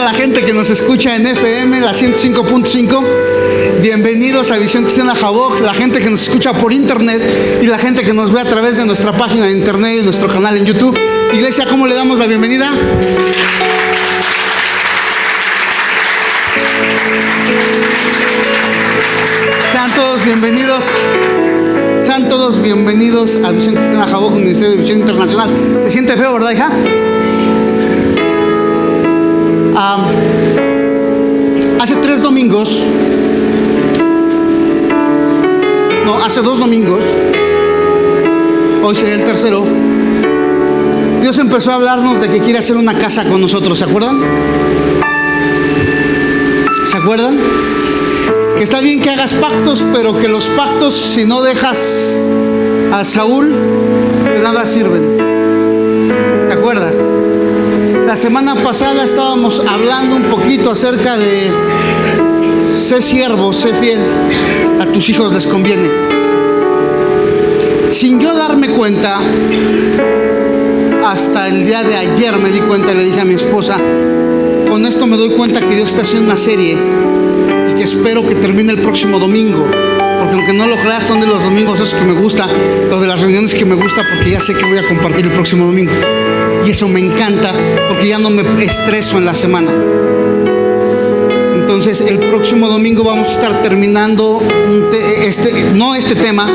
la gente que nos escucha en FM, la 105.5. Bienvenidos a Visión Cristiana Jaboc, la gente que nos escucha por internet y la gente que nos ve a través de nuestra página de internet y nuestro canal en YouTube. Iglesia, ¿cómo le damos la bienvenida? Sean todos bienvenidos. Sean todos bienvenidos a Visión Cristiana Jaboc, un ministerio de visión internacional. ¿Se siente feo, verdad, hija? Hace 3 domingos, no, hace 2 domingos, hoy sería el tercero, Dios empezó a hablarnos de que quiere hacer una casa con nosotros. ¿Se acuerdan? ¿Se acuerdan? Que está bien que hagas pactos, pero que los pactos, si no dejas a Saúl, de nada sirven. ¿Te acuerdas? La semana pasada estábamos hablando un poquito acerca de sé siervo, sé fiel, a tus hijos les conviene. Sin yo darme cuenta, hasta el día de ayer me di cuenta y le dije a mi esposa, con esto me doy cuenta que Dios está haciendo una serie y que espero que termine el próximo domingo, porque aunque no lo creas, son de los domingos esos que me gusta, los de las reuniones que me gusta, porque ya sé que voy a compartir el próximo domingo. Y eso me encanta porque ya no me estreso en la semana. Entonces el próximo domingo vamos a estar terminando no este tema,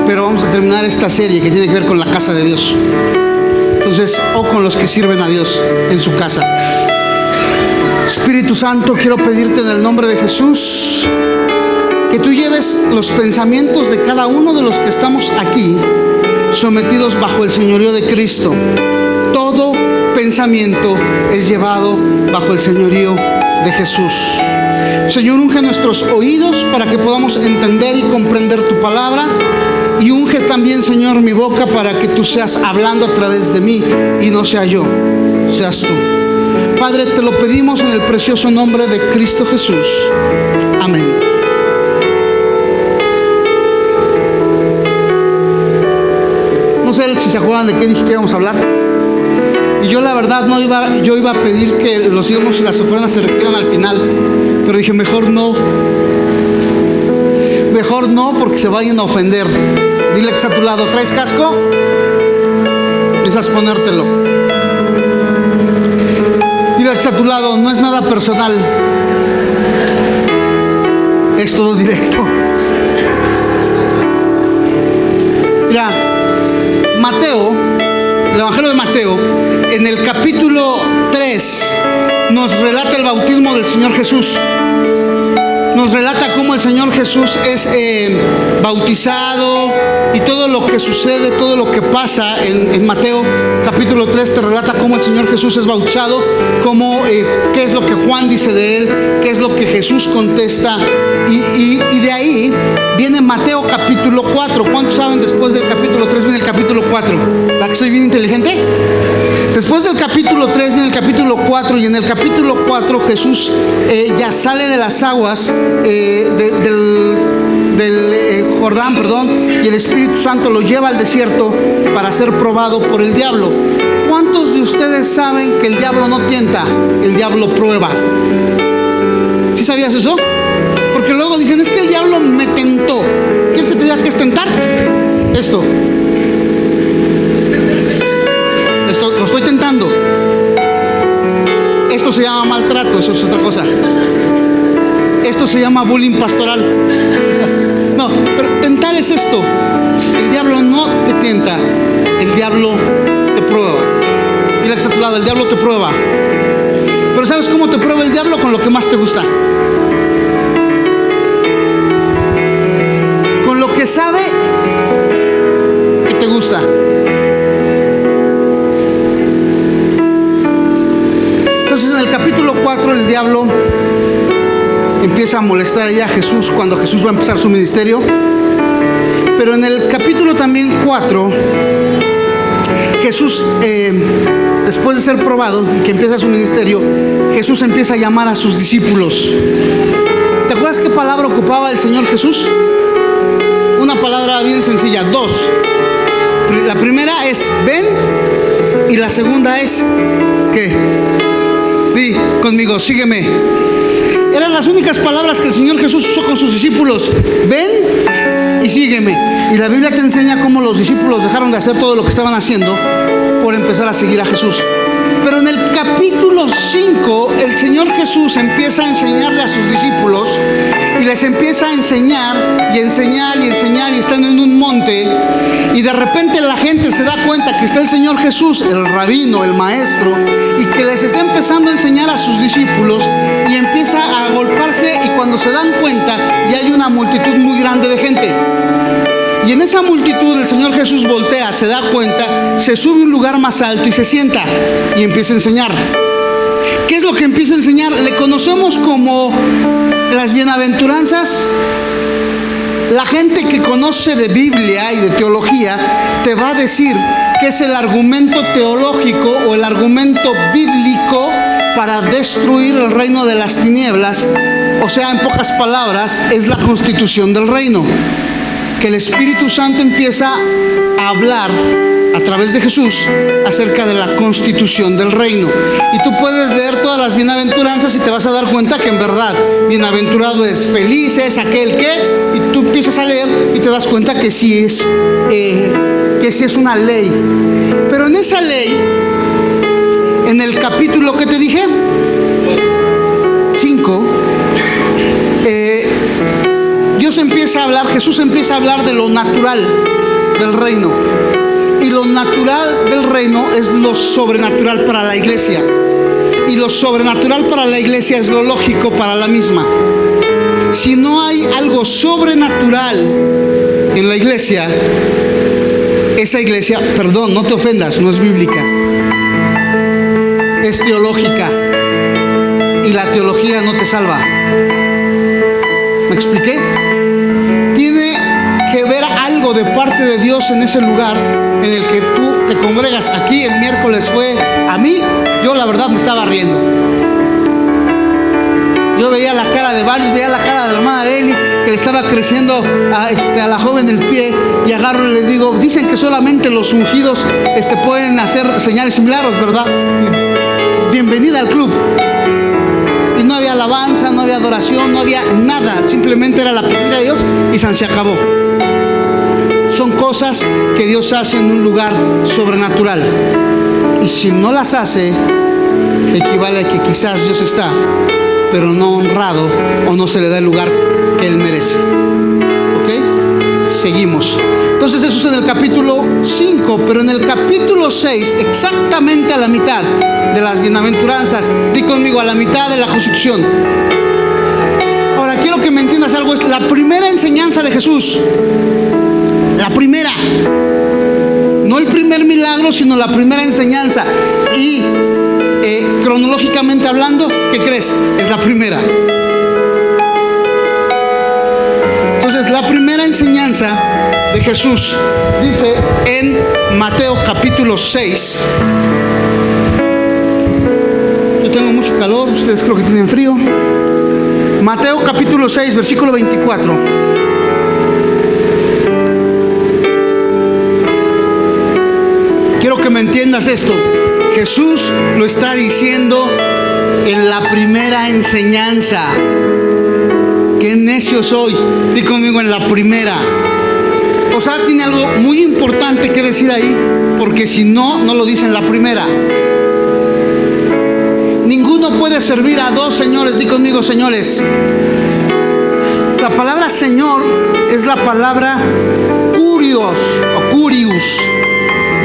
pero vamos a terminar esta serie que tiene que ver con la casa de Dios. Entonces, o con los que sirven a Dios en su casa. Espíritu Santo, quiero pedirte en el nombre de Jesús que tú lleves los pensamientos de cada uno de los que estamos aquí sometidos bajo el señorío de Cristo. Todo pensamiento es llevado bajo el señorío de Jesús. Señor, unge nuestros oídos para que podamos entender y comprender tu palabra. Y unge también, Señor, mi boca para que tú seas hablando a través de mí y no sea yo, seas tú. Padre, te lo pedimos en el precioso nombre de Cristo Jesús. Amén. No sé si se acuerdan de qué dije que íbamos a hablar. Y yo la verdad yo iba a pedir que los diezmos y las ofrendas se requieran al final, pero dije mejor no porque se vayan a ofender. Dile que está a tu lado, ¿traes casco? Empiezas a ponértelo. Dile que está a tu lado, no es nada personal, es todo directo. Mira, Mateo, el Evangelio de Mateo, en el capítulo 3 nos relata el bautismo del Señor Jesús. Nos relata cómo el Señor Jesús es bautizado y todo lo que sucede, todo lo que pasa en Mateo capítulo 3 te relata cómo el Señor Jesús es bautizado, cómo, qué es lo que Juan dice de él, qué es lo que Jesús contesta y de ahí viene Mateo capítulo 4. ¿Cuántos saben después del capítulo 3 viene el capítulo 4? ¿Va que soy bien inteligente? Después del capítulo 3 viene el capítulo 4 y en el capítulo 4 Jesús ya sale de las aguas del Jordán, y el Espíritu Santo lo lleva al desierto para ser probado por el diablo. ¿Cuántos de ustedes saben que el diablo no tienta? El diablo prueba. ¿Sí sabías eso? Porque luego dicen, es que el diablo me tentó. ¿Quieres que te diga qué es tentar? Esto lo estoy tentando. Esto se llama maltrato, eso es otra cosa. Esto se llama bullying pastoral. No, pero tentar es esto. El diablo no te tienta, el diablo te prueba. Dile que está a tu lado, el diablo te prueba. Pero ¿sabes cómo te prueba el diablo? Con lo que más te gusta. Con lo que sabe que te gusta. Entonces en el capítulo 4 el diablo empieza a molestar ya a Jesús cuando Jesús va a empezar su ministerio. Pero en el capítulo también 4 Jesús, después de ser probado y que empieza su ministerio, Jesús empieza a llamar a sus discípulos. ¿Te acuerdas qué palabra ocupaba el Señor Jesús? Una palabra bien sencilla, 2. La primera es ven y la segunda es ¿qué? Di conmigo, sígueme. Eran las únicas palabras que el Señor Jesús usó con sus discípulos. Ven y sígueme. Y la Biblia te enseña cómo los discípulos dejaron de hacer todo lo que estaban haciendo por empezar a seguir a Jesús. Pero en el capítulo 5, el Señor Jesús empieza a enseñarle a sus discípulos y les empieza a enseñar y enseñar y enseñar, y están en un monte, y de repente la gente se da cuenta que está el Señor Jesús, el rabino, el maestro, y que les está empezando a enseñar a sus discípulos, y empieza a agolparse, y cuando se dan cuenta ya hay una multitud muy grande de gente. Y en esa multitud el Señor Jesús voltea, se da cuenta, se sube a un lugar más alto y se sienta y empieza a enseñar. ¿Qué es lo que empieza a enseñar? Le conocemos como las bienaventuranzas. La gente que conoce de Biblia y de teología te va a decir que es el argumento teológico o el argumento bíblico para destruir el reino de las tinieblas. O sea, en pocas palabras, es la constitución del reino. Que el Espíritu Santo empieza a hablar a través de Jesús acerca de la constitución del reino. Y tú puedes leer todas las bienaventuranzas y te vas a dar cuenta que en verdad bienaventurado es, feliz es aquel que, y tú empiezas a leer y te das cuenta que sí es una ley. Pero en esa ley, en el capítulo que te dije, 5, Dios empieza a hablar, Jesús empieza a hablar de lo natural del reino. Y lo natural del reino es lo sobrenatural para la iglesia. Y lo sobrenatural para la iglesia es lo lógico para la misma. Si no hay algo sobrenatural en la iglesia, esa iglesia, perdón, no te ofendas, no es bíblica, es teológica. Y la teología no te salva. ¿Me expliqué? Tiene que ver algo de parte de Dios en ese lugar en el que tú te congregas. Aquí el miércoles fue, a mí, yo la verdad me estaba riendo. Yo veía la cara de varios, veía la cara de la hermana Eli, que le estaba creciendo a la joven el pie, y agarro y le digo, dicen que solamente los ungidos pueden hacer señales y milagros, ¿verdad? Bienvenida al club. Y no había alabanza, no había adoración, no había nada. Simplemente era la presencia de Dios y se acabó. Son cosas que Dios hace en un lugar sobrenatural. Y si no las hace, equivale a que quizás Dios está, pero no honrado, o no se le da el lugar que Él merece. ¿Ok? Seguimos. Entonces eso es en el capítulo 5, pero en el capítulo 6, exactamente a la mitad de las bienaventuranzas, di conmigo, a la mitad de la constitución. Ahora quiero que me entiendas algo, es la primera enseñanza de Jesús. La primera. No el primer milagro, sino la primera enseñanza. Y cronológicamente hablando, ¿qué crees? Es la primera. Entonces la primera enseñanza de Jesús dice en Mateo capítulo 6. Yo tengo mucho calor, ustedes creo que tienen frío. Mateo capítulo 6, versículo 24. Quiero que me entiendas esto. Jesús lo está diciendo en la primera enseñanza. Qué necio soy. Di conmigo, en la primera. O sea, tiene algo muy importante que decir ahí, porque si no, no lo dice en la primera. Ninguno puede servir a dos señores. Di conmigo, señores. La palabra Señor es la palabra Kurios o Curius.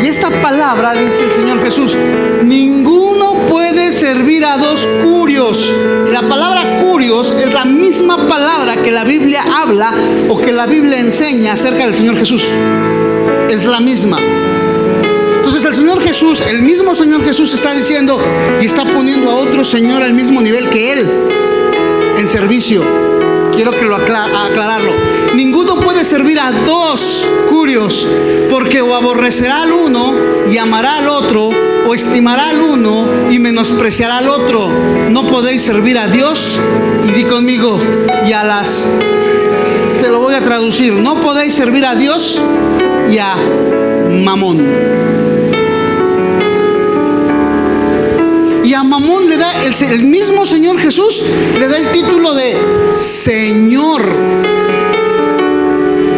Y esta palabra, dice el Señor Jesús, ninguno puede servir a dos curios. Y la palabra curios es la misma palabra que la Biblia habla o que la Biblia enseña acerca del Señor Jesús. Es la misma. Entonces el Señor Jesús, el mismo Señor Jesús está diciendo y está poniendo a otro Señor al mismo nivel que Él en servicio. Quiero que lo aclararlo. Ninguno puede servir a dos curios, porque o aborrecerá al uno y amará al otro, o estimará al uno y menospreciará al otro. No podéis servir a Dios, y di conmigo, y a las... Te lo voy a traducir. No podéis servir a Dios y a Mamón. Y a Mamón le da el mismo Señor Jesús, le da el título de Señor.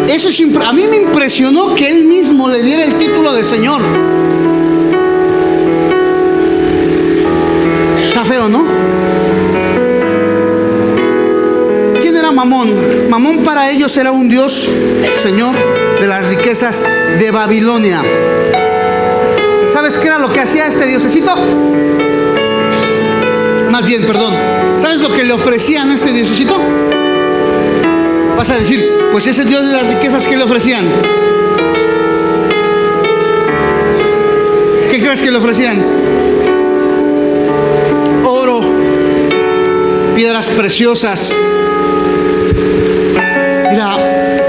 Eso es, a mí me impresionó que él mismo le diera el título de Señor. Está feo, ¿no? ¿Quién era Mamón? Mamón para ellos era un dios, señor de las riquezas de Babilonia. ¿Sabes qué era lo que hacía este diosecito? Más bien, perdón, ¿sabes lo que le ofrecían a este diosecito? Vas a decir, pues ese dios de las riquezas, ¿qué le ofrecían? ¿Qué crees que le ofrecían? Oro, piedras preciosas. Mira,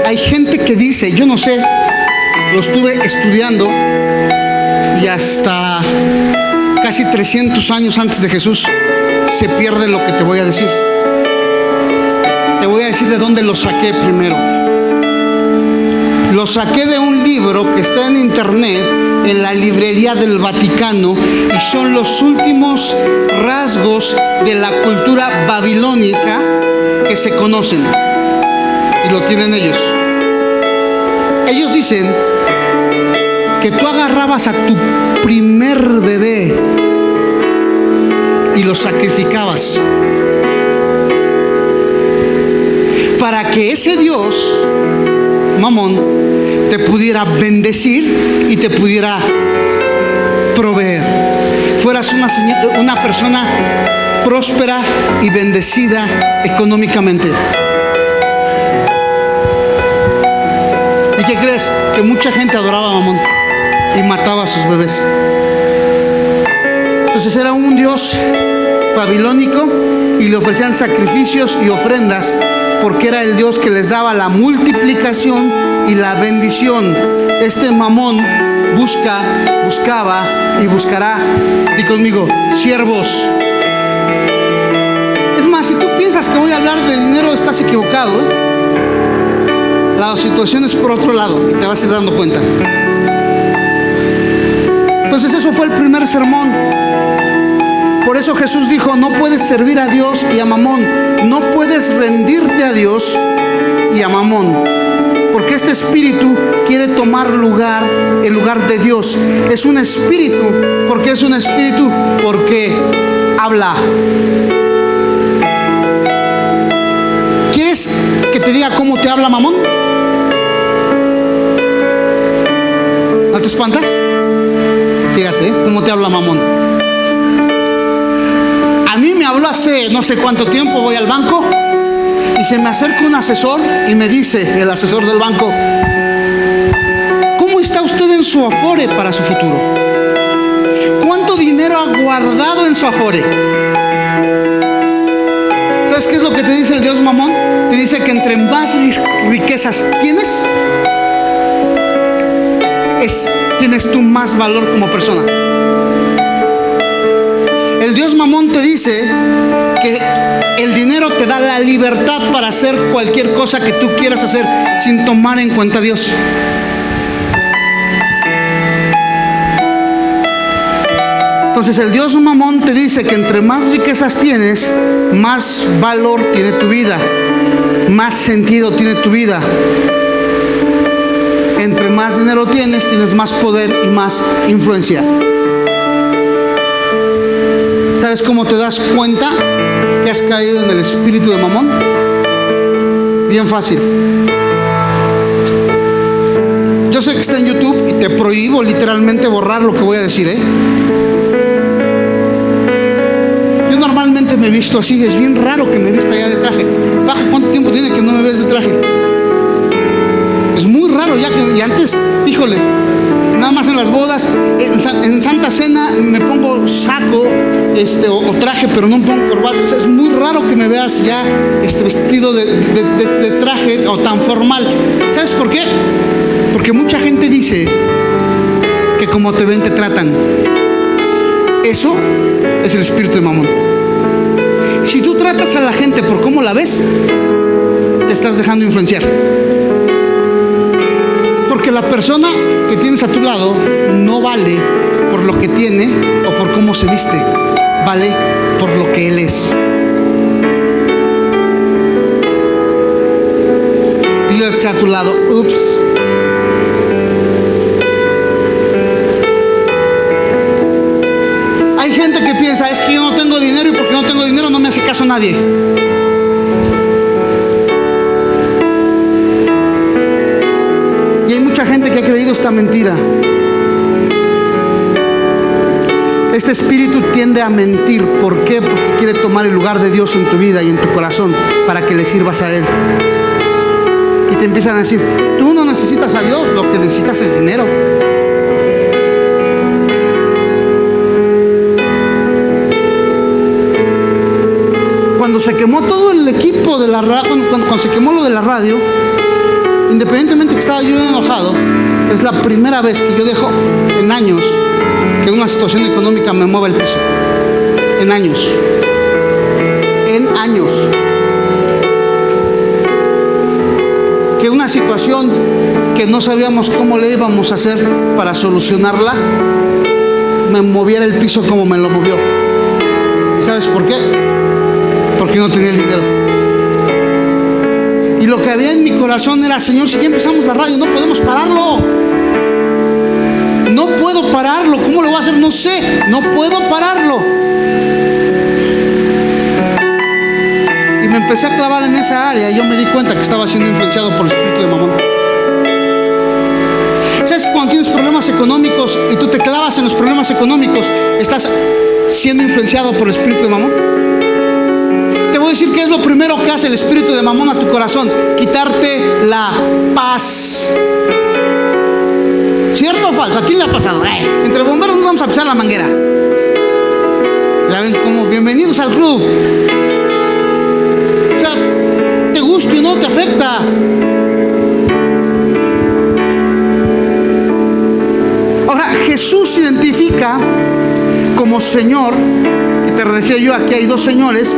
hay gente que dice, yo no sé, lo estuve estudiando, y hasta casi 300 años antes de Jesús se pierde lo que te voy a decir. Te voy a decir de dónde lo saqué primero. Lo saqué de un libro que está en internet, en la librería del Vaticano, y son los últimos rasgos de la cultura babilónica que se conocen, y lo tienen ellos. Ellos dicen que tú agarrabas a tu primer bebé y lo sacrificabas para que ese Dios, Mamón, te pudiera bendecir y te pudiera proveer. Fueras una persona próspera y bendecida económicamente. ¿Y qué crees? Que mucha gente adoraba a Mamón y mataba a sus bebés. Entonces era un dios babilónico y le ofrecían sacrificios y ofrendas porque era el dios que les daba la multiplicación y la bendición. Este Mamón buscaba y buscará, di conmigo, siervos. Es más, si tú piensas que voy a hablar de dinero, estás equivocado, ¿eh? La situación es por otro lado y te vas a ir dando cuenta. Entonces eso fue el primer sermón. Por eso Jesús dijo, no puedes servir a Dios y a Mamón. No puedes rendirte a Dios y a Mamón. Porque este espíritu quiere tomar el lugar de Dios. Es un espíritu. ¿Por qué es un espíritu? Porque habla. ¿Quieres que te diga cómo te habla Mamón? ¿No te espantas? Fíjate, cómo te habla Mamón. A mí me habló hace no sé cuánto tiempo. Voy al banco y se me acerca un asesor y me dice, el asesor del banco, ¿cómo está usted en su Afore para su futuro? ¿Cuánto dinero ha guardado en su Afore? ¿Sabes qué es lo que te dice el Dios Mamón? Te dice que entre más riquezas tienes, tienes tú más valor como persona. El Dios Mamón te dice que el dinero te da la libertad para hacer cualquier cosa que tú quieras hacer sin tomar en cuenta a Dios. Entonces el Dios Mamón te dice que entre más riquezas tienes, más valor tiene tu vida, más sentido tiene tu vida. Entre más dinero tienes más poder y más influencia. ¿Sabes cómo te das cuenta que has caído en el espíritu de Mamón? Bien fácil. Yo sé que está en YouTube y te prohíbo literalmente borrar lo que voy a decir, ¿eh? Yo normalmente me he visto así. Es bien raro que me vista ya de traje. Bajo, ¿cuánto tiempo tiene que no me ves de traje? Es muy raro ya que, y antes, híjole, nada más en las bodas, en Santa Cena me pongo saco o traje, pero no pongo corbata. O sea, es muy raro que me veas ya vestido de traje o tan formal. ¿Sabes por qué? Porque mucha gente dice que como te ven te tratan. Eso es el espíritu de Mamón. Si tú tratas a la gente por cómo la ves, te estás dejando influenciar. Porque la persona que tienes a tu lado no vale por lo que tiene o por cómo se viste, vale por lo que Él es. Dile al que está a tu lado, ups. Hay gente que piensa, es que yo no tengo dinero y porque no tengo dinero no me hace caso nadie. Y hay mucha gente que ha creído esta mentira. Este espíritu tiende a mentir. ¿Por qué? Porque quiere tomar el lugar de Dios en tu vida y en tu corazón para que le sirvas a Él. Y te empiezan a decir, tú no necesitas a Dios, lo que necesitas es dinero. Cuando se quemó todo el equipo de la radio, cuando se quemó lo de la radio, independientemente que estaba yo bien enojado, es la primera vez que yo dejo en años que una situación económica me mueva el piso. En años. En años. Que una situación que no sabíamos cómo le íbamos a hacer para solucionarla, me moviera el piso como me lo movió. ¿Y sabes por qué? Porque no tenía el dinero. Y lo que había en mi corazón era, Señor, si ya empezamos la radio, no podemos pararlo. No puedo pararlo. ¿Cómo lo voy a hacer? No sé. No puedo pararlo. Y me empecé a clavar en esa área. Y yo me di cuenta que estaba siendo influenciado por el espíritu de Mamón. ¿Sabes? Cuando tienes problemas económicos y tú te clavas en los problemas económicos, estás siendo influenciado por el espíritu de Mamón. Te voy a decir qué es lo primero que hace el espíritu de Mamón a tu corazón: quitarte la paz. ¿Cierto o falso? ¿A quién le ha pasado? Entre bomberos nos vamos a pisar la manguera. Ya ven como bienvenidos al club. O sea, te guste o no, te afecta. Ahora, Jesús se identifica como Señor. Y te decía yo, aquí hay dos señores.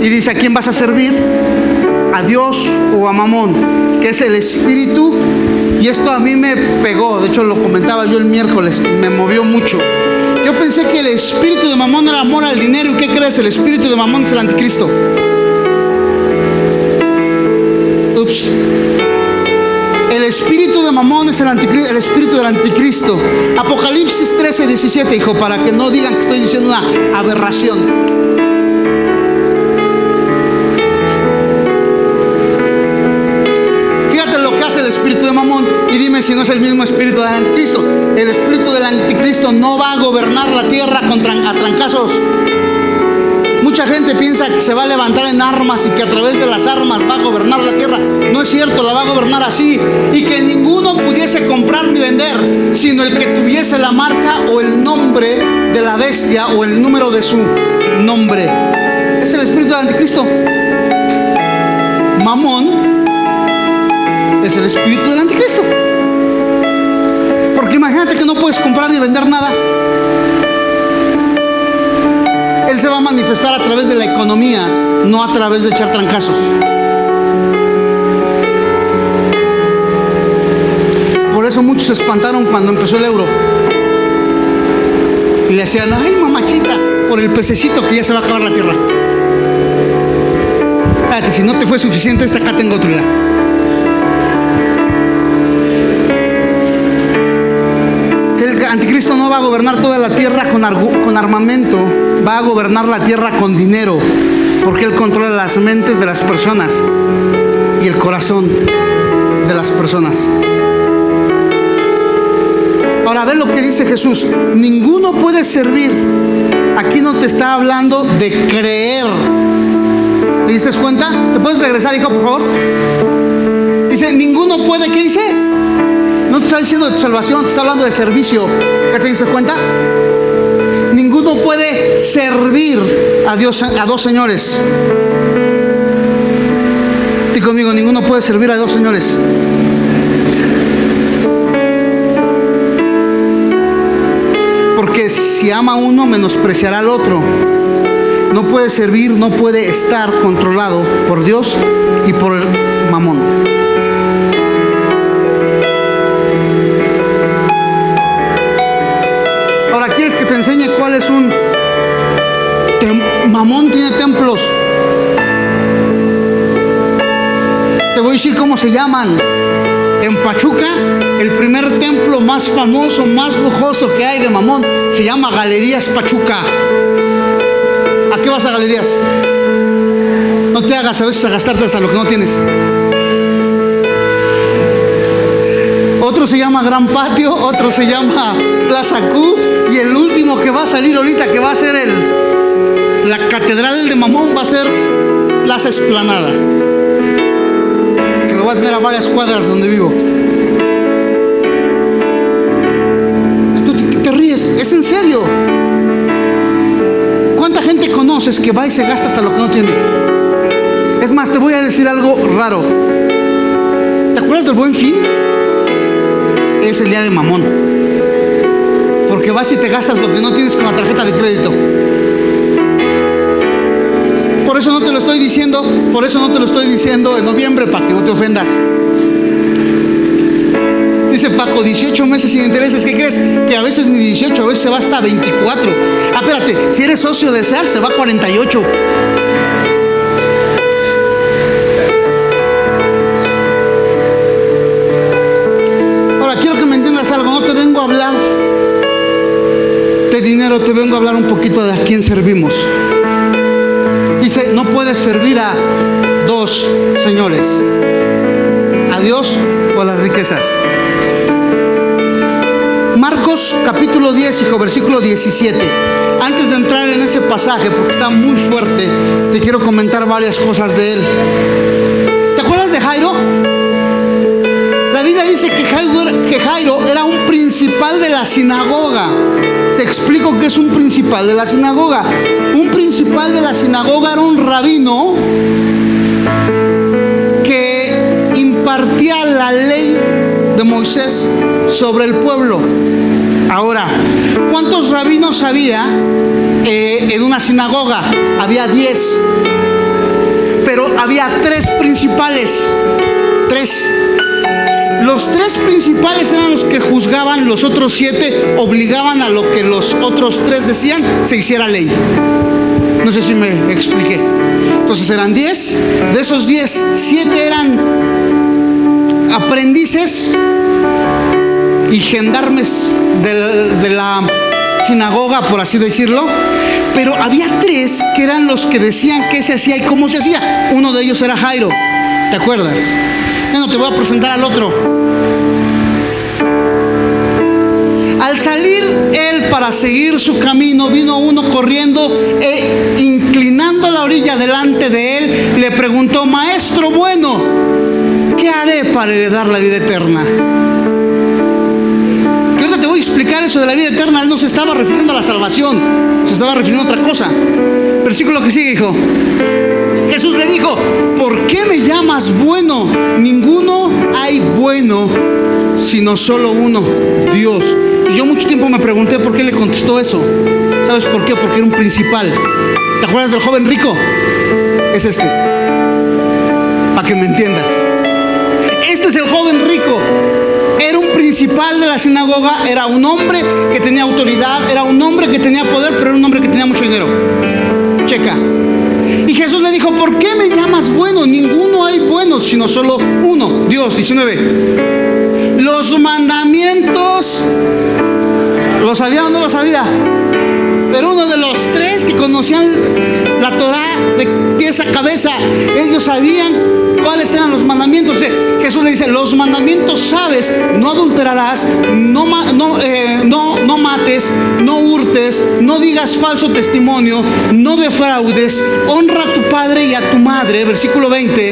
Y dice, ¿a quién vas a servir? ¿A Dios o a Mamón? Que es el espíritu. Y esto a mí me pegó. De hecho lo comentaba yo el miércoles. Me movió mucho. Yo pensé que el espíritu de Mamón era amor al dinero. ¿Y qué crees? El espíritu de Mamón es el anticristo. Ups. El espíritu de Mamón es el espíritu del anticristo. Apocalipsis 13:17, hijo, para que no digan que estoy diciendo una aberración. El espíritu de Mamón, y dime si no es el mismo espíritu del anticristo. El espíritu del anticristo no va a gobernar la tierra a trancazos. Mucha gente piensa que se va a levantar en armas y que a través de las armas va a gobernar la tierra. No es cierto, la va a gobernar así. Y que ninguno pudiese comprar ni vender, sino el que tuviese la marca o el nombre de la bestia o el número de su nombre. Es el espíritu del anticristo. Mamón es el espíritu del anticristo. Porque imagínate que no puedes comprar ni vender nada. Él se va a manifestar a través de la economía, no a través de echar trancazos. Por eso muchos se espantaron cuando empezó el euro. Y le hacían, ay mamachita, por el pececito que ya se va a acabar la tierra. Espérate, si no te fue suficiente, esta acá tengo otra. El anticristo no va a gobernar toda la tierra con armamento, va a gobernar la tierra con dinero, porque él controla las mentes de las personas y el corazón de las personas. Ahora, ve lo que dice Jesús: ninguno puede servir. Aquí no te está hablando de creer. ¿Te diste cuenta? ¿Te puedes regresar, hijo, por favor? Dice, ninguno puede, ¿qué dice? No te está diciendo de tu salvación, te está hablando de servicio. ¿Ya te diste cuenta? Ninguno puede servir a Dios, a dos señores. Y conmigo, ninguno puede servir a dos señores. Porque si ama a uno, menospreciará al otro. No puede servir, no puede estar controlado por Dios y por el Mamón. Ahora, ¿quieres que te enseñe cuál es Mamón tiene templos. Te voy a decir cómo se llaman. En Pachuca, el primer templo más famoso, más lujoso que hay de Mamón se llama Galerías Pachuca. ¿A qué vas a Galerías? No te hagas a veces a gastarte hasta lo que no tienes. Otro se llama Gran Patio, otro se llama Plaza Q, y el último que va a salir ahorita, que va a ser la Catedral de Mamón, va a ser Plaza Explanada, que lo va a tener a varias cuadras donde vivo. Esto te ríes, es en serio. ¿Cuánta gente conoces que va y se gasta hasta lo que no tiene? Es más, te voy a decir algo raro. ¿Te acuerdas del Buen Fin? Es el día de Mamón, porque vas y te gastas lo que no tienes con la tarjeta de crédito. Por eso no te lo estoy diciendo en noviembre, para que no te ofendas. Dice Paco, 18 meses sin intereses. ¿Qué crees? Que a veces ni 18, a veces se va hasta 24. Ah, espérate, si eres socio de SEAR, se va a 48. Algo, no te vengo a hablar de dinero, te vengo a hablar un poquito de a quién servimos. Dice, no puedes servir a dos señores, a Dios o a las riquezas. Marcos capítulo 10, hijo, versículo 17. Antes de entrar en ese pasaje, porque está muy fuerte, te quiero comentar varias cosas de él. ¿Te acuerdas de Jairo? La Biblia dice que Jairo era un principal de la sinagoga. Te explico qué es un principal de la sinagoga. Un principal de la sinagoga era un rabino que impartía la ley de Moisés sobre el pueblo. Ahora, ¿cuántos rabinos había en una sinagoga? Había 10, pero había 3 principales. 3. Los 3 principales eran los que juzgaban, los otros 7 obligaban a lo que los otros 3 decían, se hiciera ley. No sé si me expliqué. Entonces eran 10, de esos 10, 7 eran aprendices y gendarmes de la sinagoga, por así decirlo. Pero había 3 que eran los que decían qué se hacía y cómo se hacía. Uno de ellos era Jairo, ¿te acuerdas? Bueno, te voy a presentar al otro. Al salir él para seguir su camino, vino uno corriendo e inclinando la orilla delante de él, le preguntó: Maestro bueno, ¿qué haré para heredar la vida eterna? Que ahorita te voy a explicar eso de la vida eterna. Él no se estaba refiriendo a la salvación, se estaba refiriendo a otra cosa. Versículo que sigue, hijo. Jesús le dijo: ¿por qué me llamas bueno? Ninguno hay bueno, sino solo uno, Dios. Y yo mucho tiempo me pregunté por qué le contestó eso. ¿Sabes por qué? Porque era un principal. ¿Te acuerdas del joven rico? Es este, para que me entiendas. Este es el joven rico. Era un principal de la sinagoga. Era un hombre que tenía autoridad, era un hombre que tenía poder, pero era un hombre que tenía mucho dinero. Checa. Y Jesús le dijo: ¿por qué me llamas bueno? Ninguno hay bueno, sino solo uno, Dios. 19. Los mandamientos, ¿lo sabía o no lo sabía? Pero uno de los 3 que conocían la Torá de pies a cabeza, ellos sabían cuáles eran los mandamientos. Jesús le dice: los mandamientos sabes: no adulterarás, no mates, no hurtes, no digas falso testimonio, no defraudes, honra a tu padre y a tu madre. Versículo 20.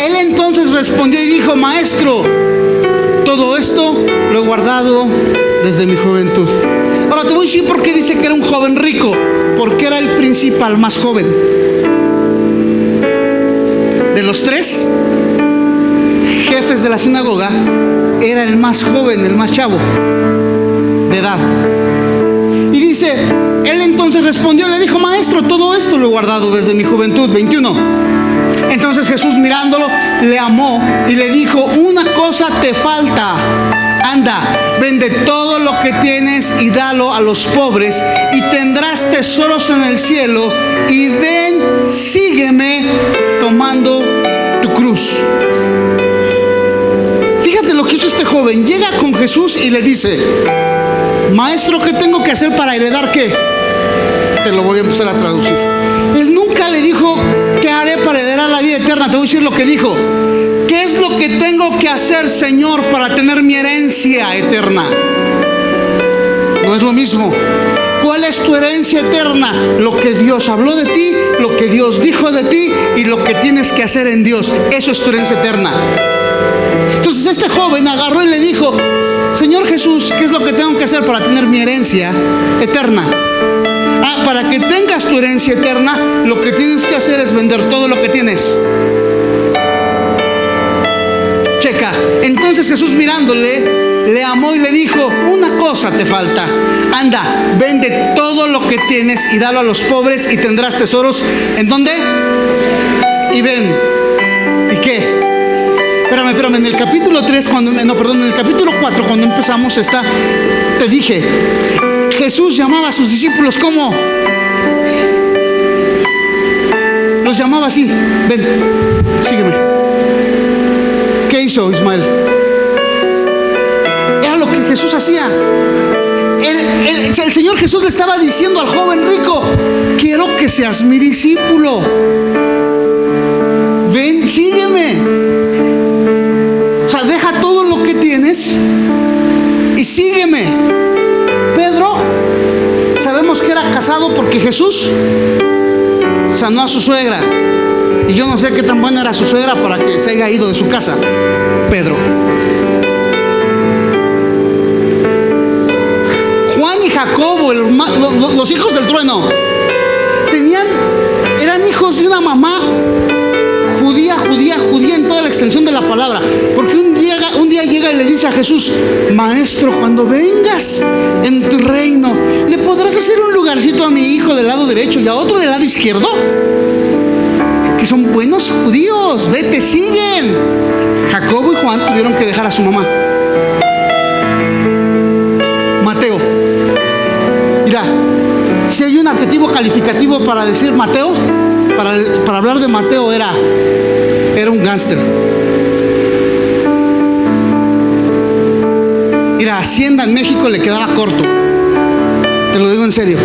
Él entonces respondió y dijo: Maestro, todo esto lo he guardado desde mi juventud. Ahora te voy a decir por qué dice que era un joven rico. Porque era el principal más joven. De los 3 jefes de la sinagoga, era el más joven, el más chavo de edad. Y dice, él entonces respondió, le dijo: Maestro, todo esto lo he guardado desde mi juventud. 21. Entonces Jesús, mirándolo, le amó y le dijo: una cosa te falta. Anda, vende todo lo que tienes y dalo a los pobres, y tendrás tesoros en el cielo. Y ven, sígueme, tomando tu cruz. Fíjate lo que hizo este joven. Llega con Jesús y le dice: maestro, ¿qué tengo que hacer para heredar qué? Te lo voy a empezar a traducir. Él nunca le dijo: ¿qué haré para heredar la vida eterna? Te voy a decir lo que dijo: ¿qué es lo que tengo que hacer, Señor, para tener mi herencia eterna? No es lo mismo. ¿Cuál es tu herencia eterna? Lo que Dios habló de ti, lo que Dios dijo de ti y lo que tienes que hacer en Dios. Eso es tu herencia eterna. Entonces este joven agarró y le dijo: Señor Jesús, ¿qué es lo que tengo que hacer para tener mi herencia eterna? Para que tengas tu herencia eterna, lo que tienes que hacer es vender todo lo que tienes. Checa. Entonces Jesús, mirándole, le amó y le dijo: una cosa te falta. Anda, vende todo lo que tienes y dalo a los pobres, y tendrás tesoros. ¿En dónde? Y ven. ¿Y qué? Espérame, en el capítulo 3, en el capítulo 4, cuando empezamos te dije, Jesús llamaba a sus discípulos, ¿cómo? Los llamaba así: ven, sígueme. ¿Qué hizo Ismael? Era lo que Jesús hacía. El Señor Jesús le estaba diciendo al joven rico: quiero que seas mi discípulo. Ven, sígueme. O sea, deja todo lo que tienes y sígueme. Pedro, sabemos que era casado porque Jesús sanó a su suegra. Y yo no sé qué tan buena era su suegra para que se haya ido de su casa. Pedro. Juan y Jacobo, los hijos del trueno, eran hijos de una mamá judía en toda la extensión de la palabra. Porque un día llega y le dice a Jesús: maestro, cuando vengas en tu reino, ¿le podrás hacer un lugarcito a mi hijo del lado derecho y a otro del lado izquierdo? Que son buenos judíos, vete, siguen. Jacobo y Juan tuvieron que dejar a su mamá. Mateo. Mira, si hay un adjetivo calificativo para decir Mateo, para hablar de Mateo, era un gángster. Mira, Hacienda en México le quedaba corto. Te lo digo en serio.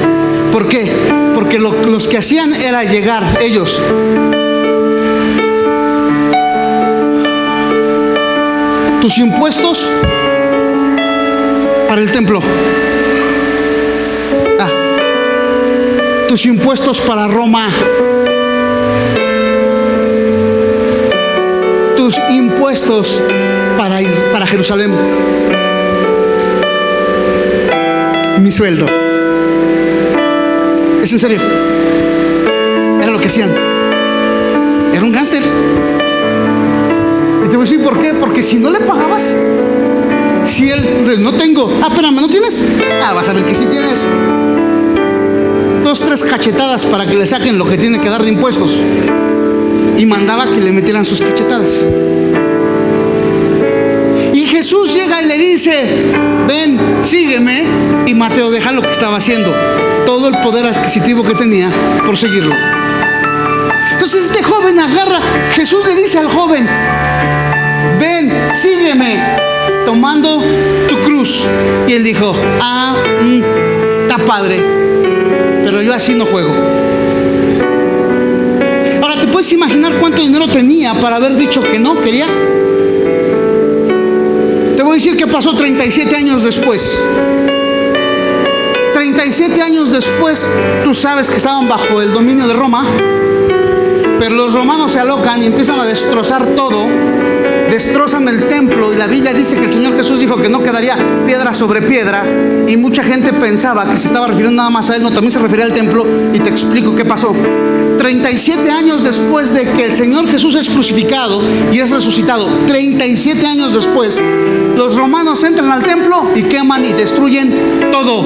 ¿Por qué? Porque los que hacían era llegar ellos. Tus impuestos para el templo. Tus impuestos para Roma. Tus impuestos para Jerusalén. Mi sueldo. Es en serio. Era lo que hacían. Era un gángster. Y te voy a decir por qué. Porque si no le pagabas, si él, no tengo. Espérame, ¿no tienes? Vas a ver que sí tienes. 2, 3 cachetadas para que le saquen lo que tiene que dar de impuestos. Y mandaba que le metieran sus cachetadas. Y Jesús llega y le dice: ven, sígueme. Y Mateo deja lo que estaba haciendo, todo el poder adquisitivo que tenía, por seguirlo. Entonces este joven agarra, Jesús le dice al joven: ven, sígueme, tomando tu cruz. Y él dijo: está padre, pero yo así no juego. Ahora, ¿te puedes imaginar cuánto dinero tenía para haber dicho que no quería? Te voy a decir que pasó 37 años después. 37 años después, tú sabes que estaban bajo el dominio de Roma, pero los romanos se alocan y empiezan a destrozar todo. Destrozan el templo, y la Biblia dice que el Señor Jesús dijo que no quedaría piedra sobre piedra, y mucha gente pensaba que se estaba refiriendo nada más a él. No, también se refería al templo, y te explico qué pasó. 37 años después de que el Señor Jesús es crucificado y es resucitado, 37 años después, los romanos entran al templo y queman y destruyen todo.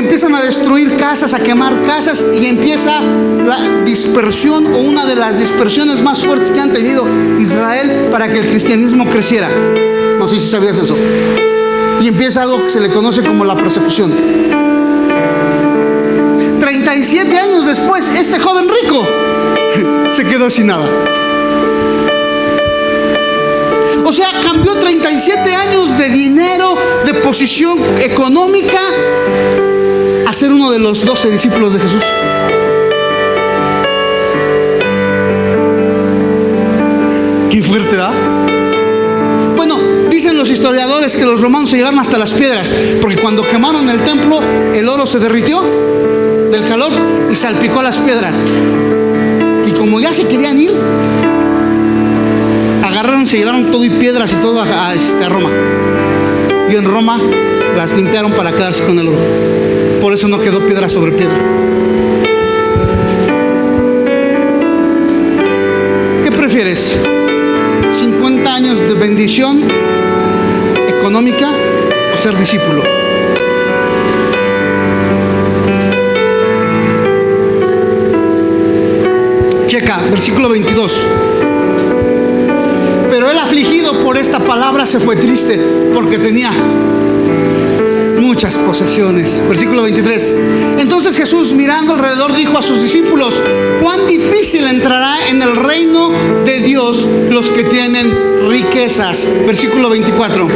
empiezan a destruir casas, a quemar casas, y empieza la dispersión, o una de las dispersiones más fuertes que han tenido Israel para que el cristianismo creciera. No sé si sabías eso. Y empieza algo que se le conoce como la persecución. 37 años después, este joven rico se quedó sin nada. O sea, cambió 37 años de dinero, de posición económica, a ser uno de los 12 discípulos de Jesús. Qué fuerte, ¿verdad? Bueno, dicen los historiadores que los romanos se llevaron hasta las piedras, porque cuando quemaron el templo, el oro se derritió del calor y salpicó las piedras. Y como ya se querían ir, agarraron, se llevaron todo y piedras y todo a Roma. Y en Roma las limpiaron para quedarse con el oro. Por eso no quedó piedra sobre piedra. ¿Qué prefieres? ¿50 años de bendición económica o ser discípulo? Checa, versículo 22. Pero él, afligido por esta palabra, se fue triste porque tenía muchas posesiones. Versículo 23. Entonces Jesús, mirando alrededor, dijo a sus discípulos: cuán difícil entrará en el reino de Dios los que tienen riquezas. Versículo 24.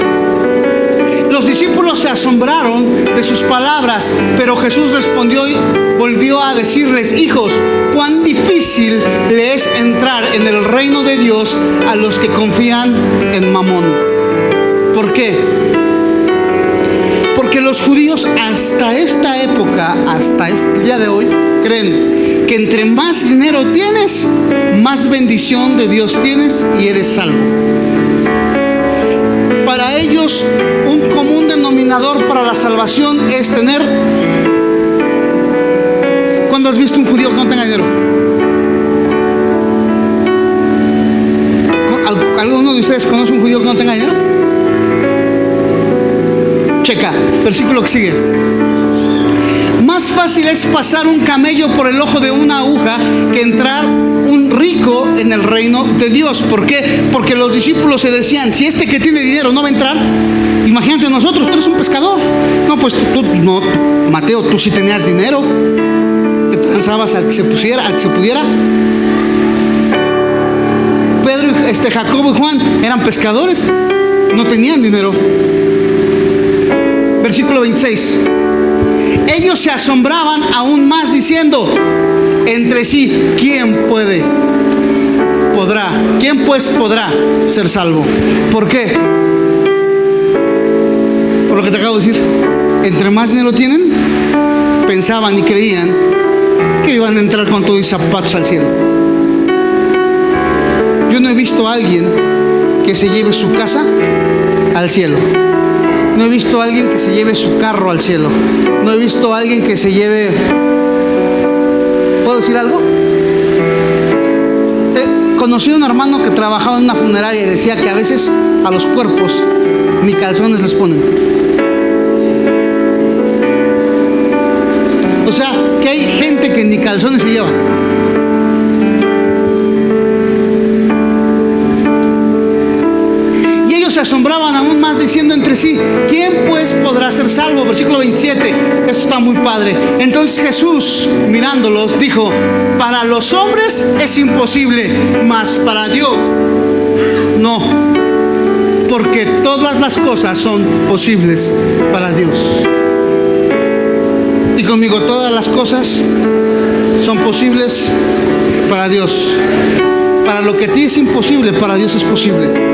Los discípulos se asombraron de sus palabras, pero Jesús respondió y volvió a decirles: hijos, cuán difícil le es entrar en el reino de Dios a los que confían en Mamón. ¿Por qué? Porque los judíos hasta esta época, hasta este día de hoy, creen que entre más dinero tienes, más bendición de Dios tienes y eres salvo. Para ellos, un común denominador para la salvación es tener... ¿Cuándo has visto un judío que no tenga dinero? ¿Alguno de ustedes conoce un judío que no tenga dinero? Checa, versículo que sigue. Más fácil es pasar un camello por el ojo de una aguja que entrar un rico en el reino de Dios. ¿Por qué? Porque los discípulos se decían: si este que tiene dinero no va a entrar, imagínate nosotros, tú eres un pescador. No, pues tú no, Mateo, tú sí tenías dinero, te transabas al que se pusiera, al que se pudiera. Pedro, Jacobo y Juan eran pescadores, no tenían dinero. Versículo 26. Ellos se asombraban aún más, diciendo entre sí: ¿quién pues podrá ser salvo? ¿Por qué? Por lo que te acabo de decir. Entre más dinero tienen, pensaban y creían que iban a entrar con todo y zapatos al cielo. Yo no he visto a alguien que se lleve su casa al cielo. No he visto a alguien que se lleve su carro al cielo. No he visto a alguien que se lleve... ¿Puedo decir algo? Conocí a un hermano que trabajaba en una funeraria y decía que a veces a los cuerpos ni calzones les ponen. O sea, que hay gente que ni calzones se lleva. Se asombraban aún más, diciendo entre sí: ¿quién pues podrá ser salvo? Versículo 27. Eso está muy padre. Entonces Jesús, mirándolos, dijo: para los hombres es imposible, mas para Dios no, porque todas las cosas son posibles para Dios. Y conmigo: todas las cosas son posibles para Dios. Para lo que a ti es imposible, para Dios es posible.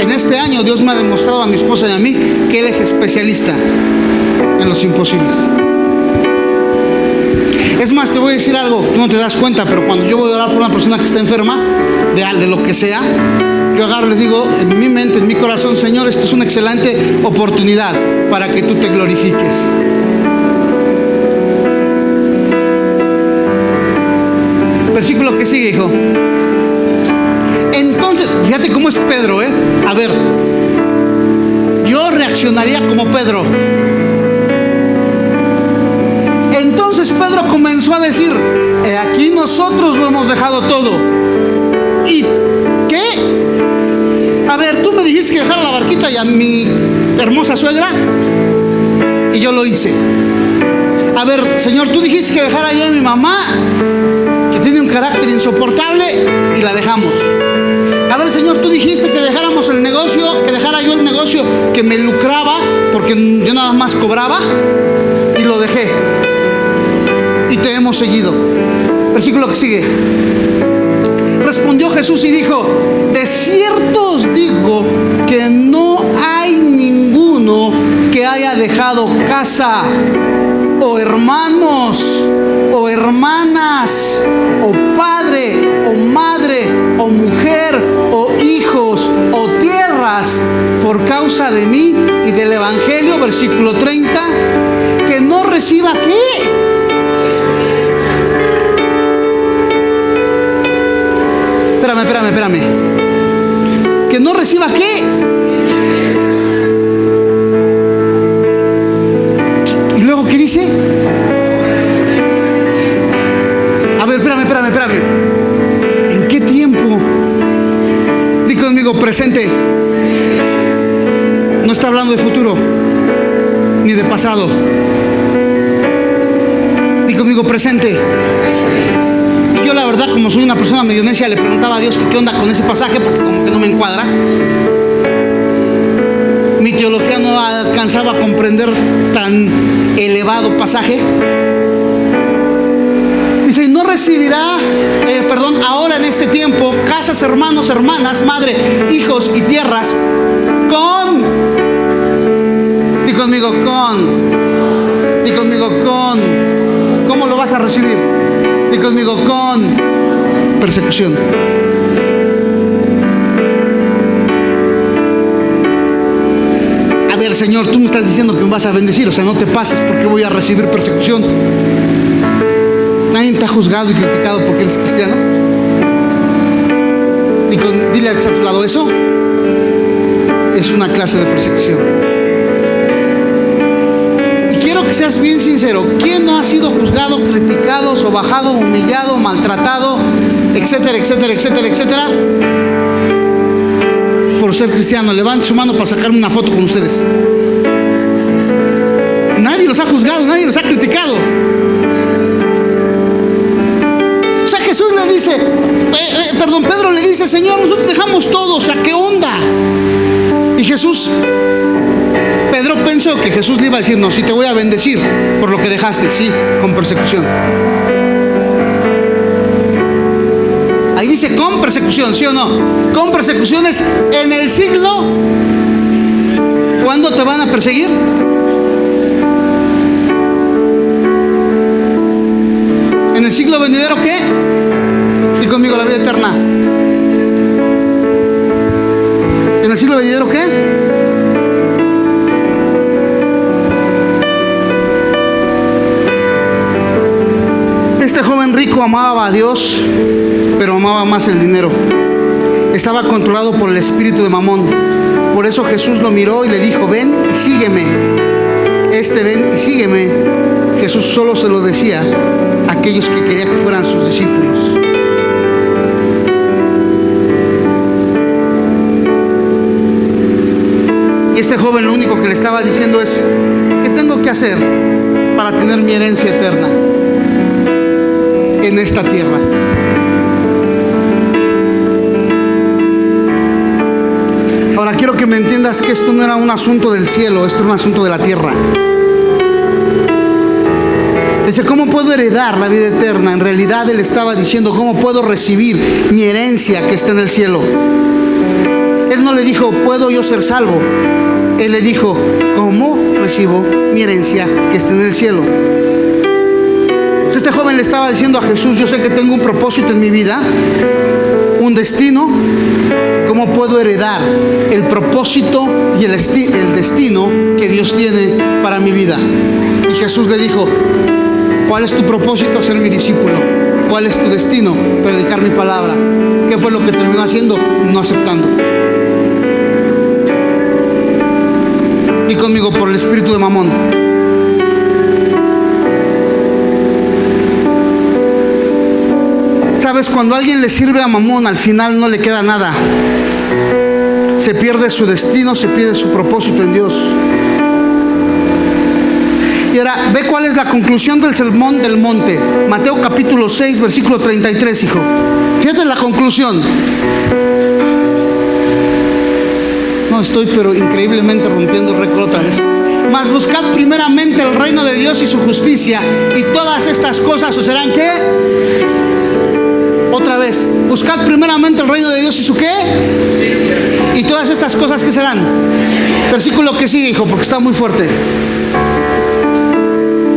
En este año Dios me ha demostrado a mi esposa y a mí que Él es especialista en los imposibles. Es más, te voy a decir algo, tú no te das cuenta, pero cuando yo voy a orar por una persona que está enferma, de lo que sea, yo agarro y les digo en mi mente, en mi corazón: Señor, esta es una excelente oportunidad para que tú te glorifiques. Versículo que sigue, hijo. Entonces, fíjate cómo es Pedro, A ver, yo reaccionaría como Pedro. Entonces Pedro comenzó a decir: aquí nosotros lo hemos dejado todo. ¿Y qué? A ver, tú me dijiste que dejara la barquita y a mi hermosa suegra, y yo lo hice. A ver, Señor, tú dijiste que dejara ya a mi mamá, que tiene un carácter insoportable, y la dejamos. A ver, Señor, tú dijiste que dejáramos el negocio, que dejara yo el negocio que me lucraba, porque yo nada más cobraba, y lo dejé. Y te hemos seguido. Versículo que sigue. Respondió Jesús y dijo: de cierto os digo que no hay ninguno que haya dejado casa, o hermanos, o hermanas, o padre, o madre, o mujer, o hijos, o tierras, por causa de mí y del Evangelio, versículo 30, que no reciba ¿qué? Espérame. Que no reciba ¿qué? ¿Y luego qué dice? A ver, espérame. ¿En qué tiempo? Di conmigo: presente. No está hablando de futuro ni de pasado. Di conmigo: presente. Yo, la verdad, como soy una persona medio necia, le preguntaba a Dios qué onda con ese pasaje, porque como que no me encuadra. Mi teología no alcanzaba a comprender tan elevado pasaje. Dice: no recibirá, ahora en este tiempo, casas, hermanos, hermanas, madre, hijos y tierras, di conmigo, ¿cómo lo vas a recibir? Di conmigo: con persecución. A ver, Señor, tú me estás diciendo que me vas a bendecir, o sea, no te pases, porque voy a recibir persecución. Nadie te ha juzgado y criticado porque eres cristiano. Dile al que está a tu lado: eso es una clase de persecución. Quiero que seas bien sincero. ¿Quién no ha sido juzgado, criticado, sobajado, humillado, maltratado, etcétera, por ser cristiano? Levante su mano para sacarme una foto con ustedes. Nadie los ha juzgado, nadie los ha criticado. O sea, Jesús le dice, Pedro le dice: Señor, nosotros dejamos todo, o sea, ¿qué onda? Y Pedro pensó que Jesús le iba a decir: no, sí te voy a bendecir por lo que dejaste, sí, con persecución. Ahí dice con persecución, ¿sí o no? Con persecuciones en el siglo. ¿Cuándo te van a perseguir? ¿En el siglo venidero qué? Y conmigo: la vida eterna. ¿En el siglo venidero qué? Este joven rico amaba a Dios, pero amaba más el dinero. Estaba controlado por el espíritu de Mamón. Por eso Jesús lo miró y le dijo: ven y sígueme. Ven y sígueme. Jesús solo se lo decía a aquellos que quería que fueran sus discípulos. Y este joven lo único que le estaba diciendo es: ¿qué tengo que hacer para tener mi herencia eterna en esta tierra? Ahora quiero que me entiendas que esto no era un asunto del cielo, esto era un asunto de la tierra. Dice: ¿cómo puedo heredar la vida eterna? En realidad él estaba diciendo: ¿cómo puedo recibir mi herencia que está en el cielo? Él no le dijo: ¿puedo yo ser salvo? Él le dijo: ¿cómo recibo mi herencia que está en el cielo? Este joven le estaba diciendo a Jesús: yo sé que tengo un propósito en mi vida, un destino. ¿Cómo puedo heredar el propósito y el destino que Dios tiene para mi vida? Y Jesús le dijo: ¿cuál es tu propósito? Ser mi discípulo. ¿Cuál es tu destino? Predicar mi palabra. ¿Qué fue lo que terminó haciendo? No aceptando. conmigo, por el espíritu de Mamón. Sabes, cuando alguien le sirve a Mamón, al final no le queda nada. Se pierde su destino, se pierde su propósito en Dios. Y ahora, ve cuál es la conclusión del sermón del monte. Mateo capítulo 6, versículo 33, hijo. Fíjate la conclusión. No, estoy pero increíblemente rompiendo el récord otra vez. Mas buscad primeramente el reino de Dios y su justicia, y todas estas cosas os serán ¿qué? Otra vez, buscad primeramente el reino de Dios y su ¿qué? Y todas estas cosas ¿qué serán? Versículo que sigue, hijo, porque está muy fuerte.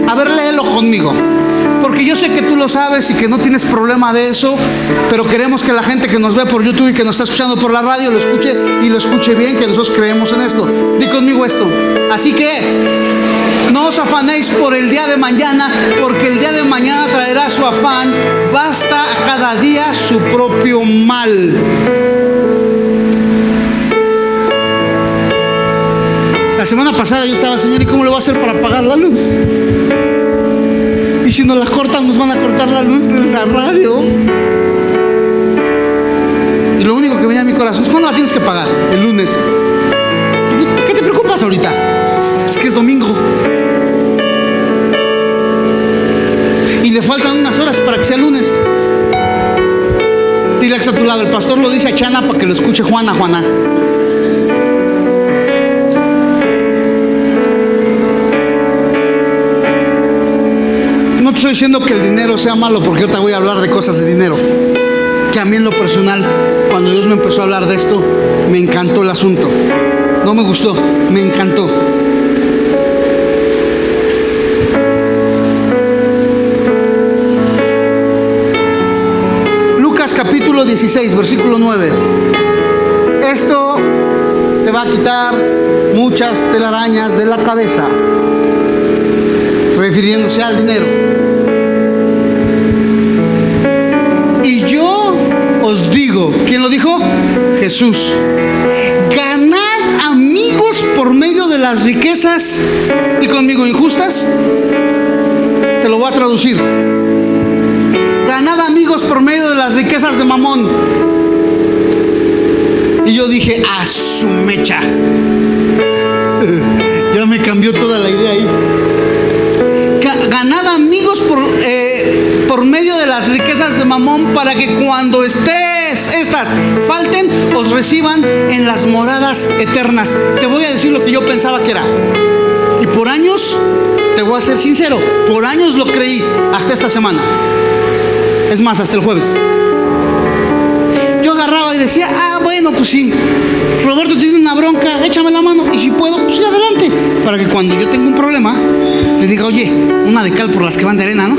A ver, léelo conmigo, porque yo sé que tú lo sabes y que no tienes problema de eso, pero queremos que la gente que nos ve por YouTube y que nos está escuchando por la radio lo escuche, y lo escuche bien, que nosotros creemos en esto. Di conmigo esto. Así que no os afanéis por el día de mañana, porque el día de mañana traerá su afán. Basta a cada día su propio mal. La semana pasada yo estaba, Señor, ¿y cómo le voy a hacer para pagar la luz? Y si nos la cortan, nos van a cortar la luz de la radio. Y lo único que venía a mi corazón es: ¿cuándo la tienes que pagar? El lunes. ¿Qué te preocupas ahorita? Es que es domingo. Y le faltan unas horas para que sea lunes. Dile a tu lado: el pastor lo dice a Chana para que lo escuche Juana. No te estoy diciendo que el dinero sea malo, porque yo te voy a hablar de cosas de dinero. Que a mí en lo personal, cuando Dios me empezó a hablar de esto, me encantó el asunto. No me gustó, me encantó. Lucas capítulo 16, versículo 9. Esto te va a quitar muchas telarañas de la cabeza, refiriéndose al dinero. Y yo os digo, ¿quién lo dijo? Jesús. Ganad amigos por medio de las riquezas, y conmigo, injustas. Te lo voy a traducir. Ganad amigos por medio de las riquezas de Mamón. Y yo dije: a su mecha. Ya me cambió toda la idea ahí. Ganad amigos por medio de las riquezas de Mamón, para que cuando estas falten, os reciban en las moradas eternas. Te voy a decir lo que yo pensaba que era. Y por años, te voy a ser sincero, por años lo creí, hasta esta semana. Es más, hasta el jueves. Yo agarraba y decía: bueno, pues sí, Roberto tiene una bronca, échame la mano, y si puedo, pues sí, adelante, para que cuando yo tenga un problema le diga: oye, una de cal por las que van de arena, ¿no?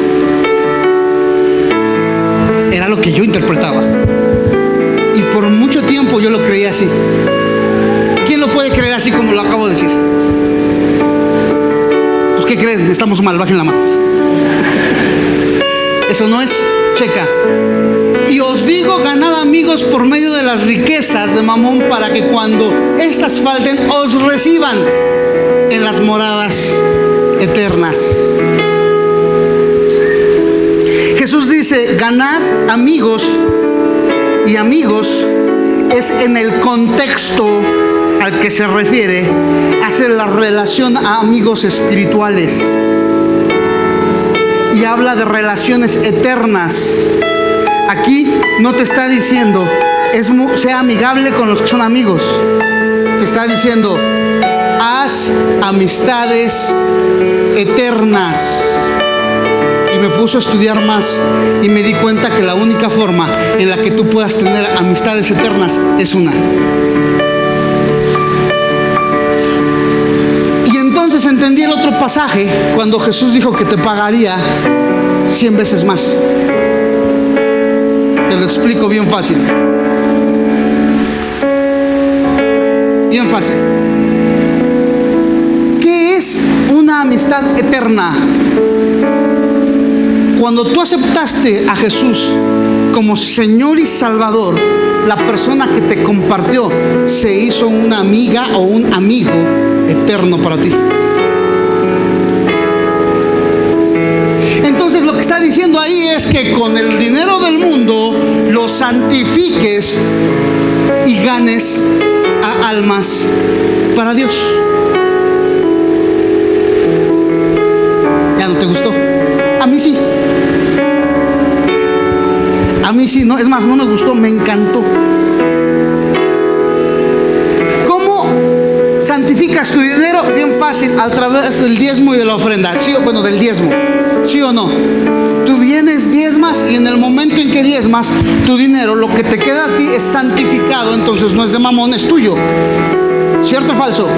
Era lo que yo interpretaba, y por mucho tiempo yo lo creía así. ¿Quién lo puede creer así como lo acabo de decir? Pues ¿qué creen? Estamos mal, bajen la mano. Eso no es, checa. Y os digo: ganad amigos por medio de las riquezas de Mamón, para que cuando estas falten, os reciban en las moradas eternas. Jesús dice: ganad amigos, y amigos es en el contexto al que se refiere, hace la relación a amigos espirituales, y habla de relaciones eternas. Aquí no te está diciendo sea amigable con los que son amigos. Te está diciendo: haz amistades eternas. Y me puso a estudiar más, y me di cuenta que la única forma en la que tú puedas tener amistades eternas es una. Y entonces entendí el otro pasaje, cuando Jesús dijo que te pagaría 100 veces más. Te lo explico bien fácil. Bien fácil. ¿Qué es una amistad eterna? Cuando tú aceptaste a Jesús como Señor y Salvador, la persona que te compartió se hizo una amiga o un amigo eterno para ti. Entonces lo que está diciendo ahí es que con el dinero del mundo lo santifiques y ganes a almas para Dios. ¿Ya no te gustó? A mí sí. A mí sí, no, es más, no me gustó, me encantó. ¿Cómo santificas tu dinero? Bien fácil, a través del diezmo y de la ofrenda. Sí, bueno, del diezmo. ¿Sí o no? Tú vienes, diezmas, y en el momento en que diezmas, tu dinero, lo que te queda a ti es santificado, entonces no es de mamón, es tuyo. ¿Cierto o falso?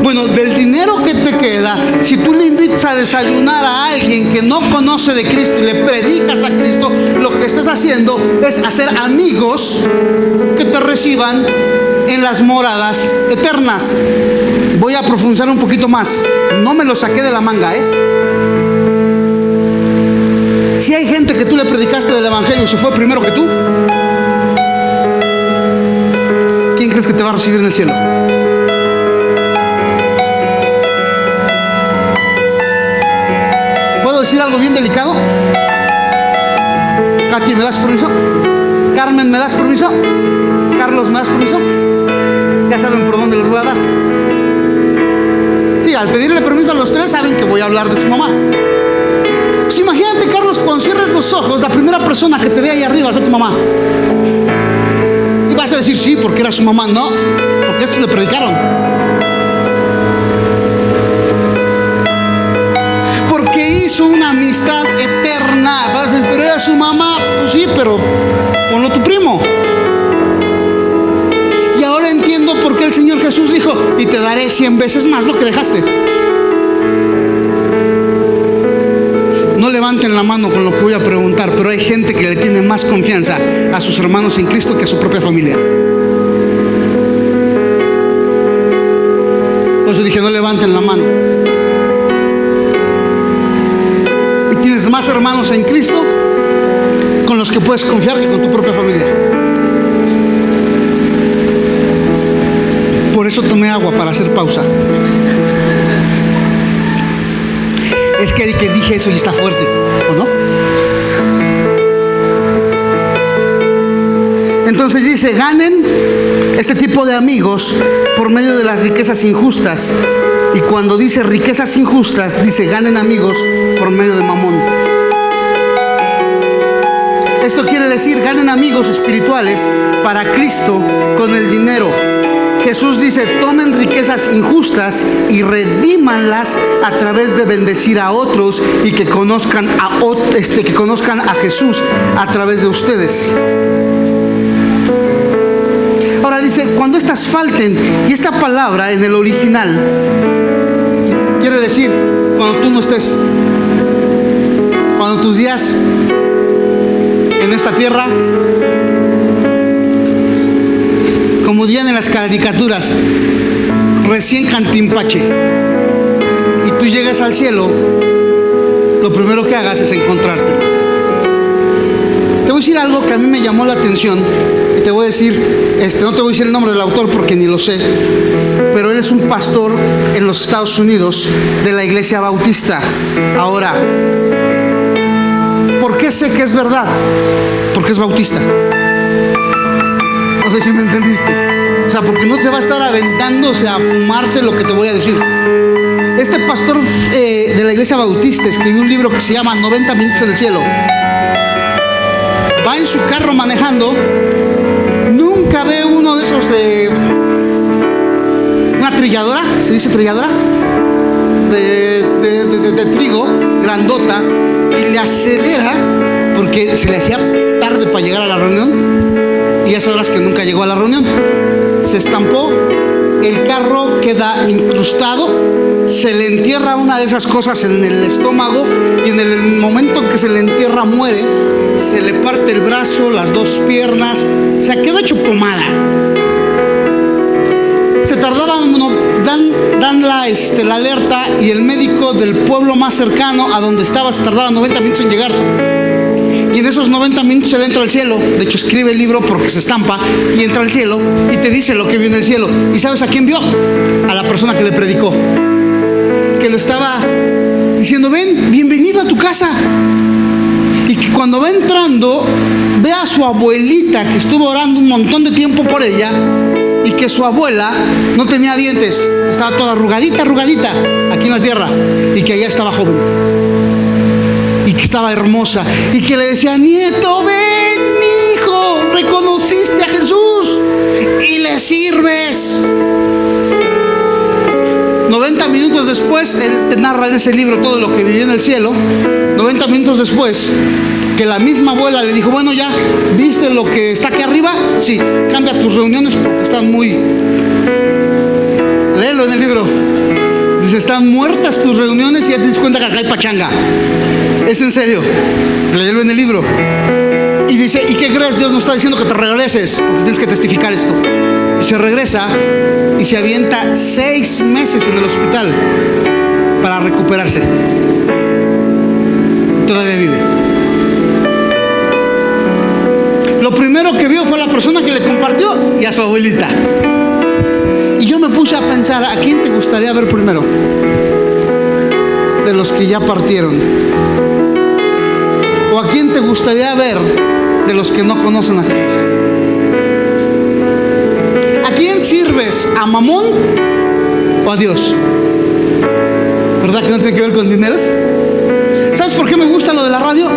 Bueno, del dinero que te queda, si tú le invitas a desayunar a alguien que no conoce de Cristo y le predicas a Cristo, lo que estás haciendo es hacer amigos que te reciban en las moradas eternas. Voy a profundizar un poquito más. No me lo saqué de la manga, Si hay gente que tú le predicaste del evangelio y se fue primero que tú, ¿quién crees que te va a recibir en el cielo? ¿Puedo decir algo bien delicado? Katy, ¿me das permiso? Carmen, ¿me das permiso? Carlos, ¿me das permiso? Ya saben por dónde les voy a dar. Sí, al pedirle permiso a los tres saben que voy a hablar de su mamá. Sí, imagínate, Carlos, cuando cierres los ojos, la primera persona que te ve ahí arriba es tu mamá. Y vas a decir, sí, porque era su mamá. No, porque estos le predicaron. Porque hizo una amistad eterna. Vas a decir, pero era su mamá. Pues sí, pero ponlo tu primo. Y ahora entiendo por qué el Señor Jesús dijo, y te daré 100 veces más lo que dejaste. No levanten la mano con lo que voy a preguntar, pero hay gente que le tiene más confianza a sus hermanos en Cristo que a su propia familia. Por eso dije, no levanten la mano. Y tienes más hermanos en Cristo con los que puedes confiar que con tu propia familia. Por eso tomé agua para hacer pausa. Es que dije eso y está fuerte, ¿o no? Entonces dice, ganen este tipo de amigos por medio de las riquezas injustas. Y cuando dice riquezas injustas, dice ganen amigos por medio de mamón. Esto quiere decir ganen amigos espirituales para Cristo con el dinero. Jesús dice, tomen riquezas injustas y redímanlas a través de bendecir a otros y que conozcan a Jesús a través de ustedes. Ahora dice, cuando estas falten, y esta palabra en el original quiere decir cuando tú no estés, cuando tus días en esta tierra, como dirían en las caricaturas, recién cantimpache, y tú llegas al cielo, lo primero que hagas es encontrarte. Te voy a decir algo que a mí me llamó la atención, y te voy a decir, no te voy a decir el nombre del autor porque ni lo sé, pero él es un pastor en los Estados Unidos de la iglesia bautista. Ahora, ¿por qué sé que es verdad? Porque es bautista. No sé si me entendiste. O sea, porque no se va a estar aventándose a fumarse lo que te voy a decir. Este pastor de la iglesia bautista escribió un libro que se llama 90 minutos en el cielo. Va en su carro manejando. Nunca ve uno de esos de una trilladora, ¿se dice trilladora? De trigo, grandota, y le acelera porque se le hacía tarde para llegar a la reunión. Y ya sabrás que nunca llegó a la reunión. Se estampó, el carro queda incrustado, se le entierra una de esas cosas en el estómago y en el momento en que se le entierra muere. Se le parte el brazo, las dos piernas, o sea, queda hecho pomada. Se tardaba, dan la alerta y el médico del pueblo más cercano a donde estaba se tardaba 90 minutos en llegar. Y en esos 90 minutos él entra al cielo. De hecho, escribe el libro porque se estampa y entra al cielo y te dice lo que vio en el cielo. ¿Y sabes a quién vio? A la persona que le predicó, que lo estaba diciendo: ven, bienvenido a tu casa. Y que cuando va entrando, ve a su abuelita, que estuvo orando un montón de tiempo por ella, y que su abuela no tenía dientes, estaba toda arrugadita aquí en la tierra, y que ella estaba joven y que estaba hermosa, y que le decía: nieto, ven, mi hijo, reconociste a Jesús y le sirves. 90 minutos después, él te narra en ese libro todo lo que vivió en el cielo. 90 minutos después, que la misma abuela le dijo: bueno, ya, ¿viste lo que está aquí arriba? Sí, cambia tus reuniones porque están muy... Léelo en el libro. Dice: están muertas tus reuniones y ya te das cuenta que acá hay pachanga. Es en serio. Léelo en el libro. Y dice: ¿y qué crees? Dios nos está diciendo que te regreses, porque tienes que testificar esto. Y se regresa y se avienta 6 meses en el hospital para recuperarse. Todavía vive. Lo primero que vio fue la persona que le compartió y a su abuelita. Y yo me puse a pensar: ¿a quién te gustaría ver primero? De los que ya partieron. ¿O a quién te gustaría ver de los que no conocen a Jesús? ¿A quién sirves? ¿A Mamón o a Dios? ¿Verdad que no tiene que ver con dineros? ¿Sabes por qué me gusta lo de la radio?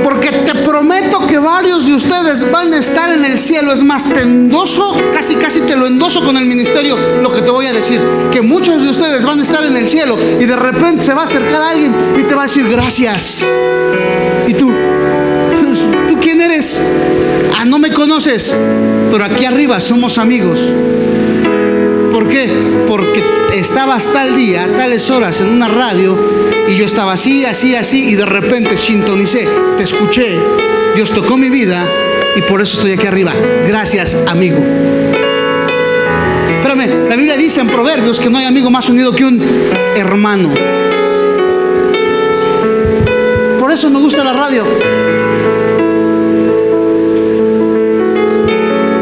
Porque te prometo que varios de ustedes van a estar en el cielo. Es más, te endoso, casi te lo endoso con el ministerio lo que te voy a decir, que muchos de ustedes van a estar en el cielo y de repente se va a acercar a alguien y te va a decir: gracias. Y tú ¿quién eres? Ah, no me conoces, pero aquí arriba somos amigos. ¿Por qué? Porque estabas tal día, a tales horas en una radio, y yo estaba así, y de repente sintonicé, te escuché, Dios tocó mi vida y por eso estoy aquí arriba. Gracias, amigo. Espérame, la Biblia dice en Proverbios que no hay amigo más unido que un hermano. Por eso me gusta la radio.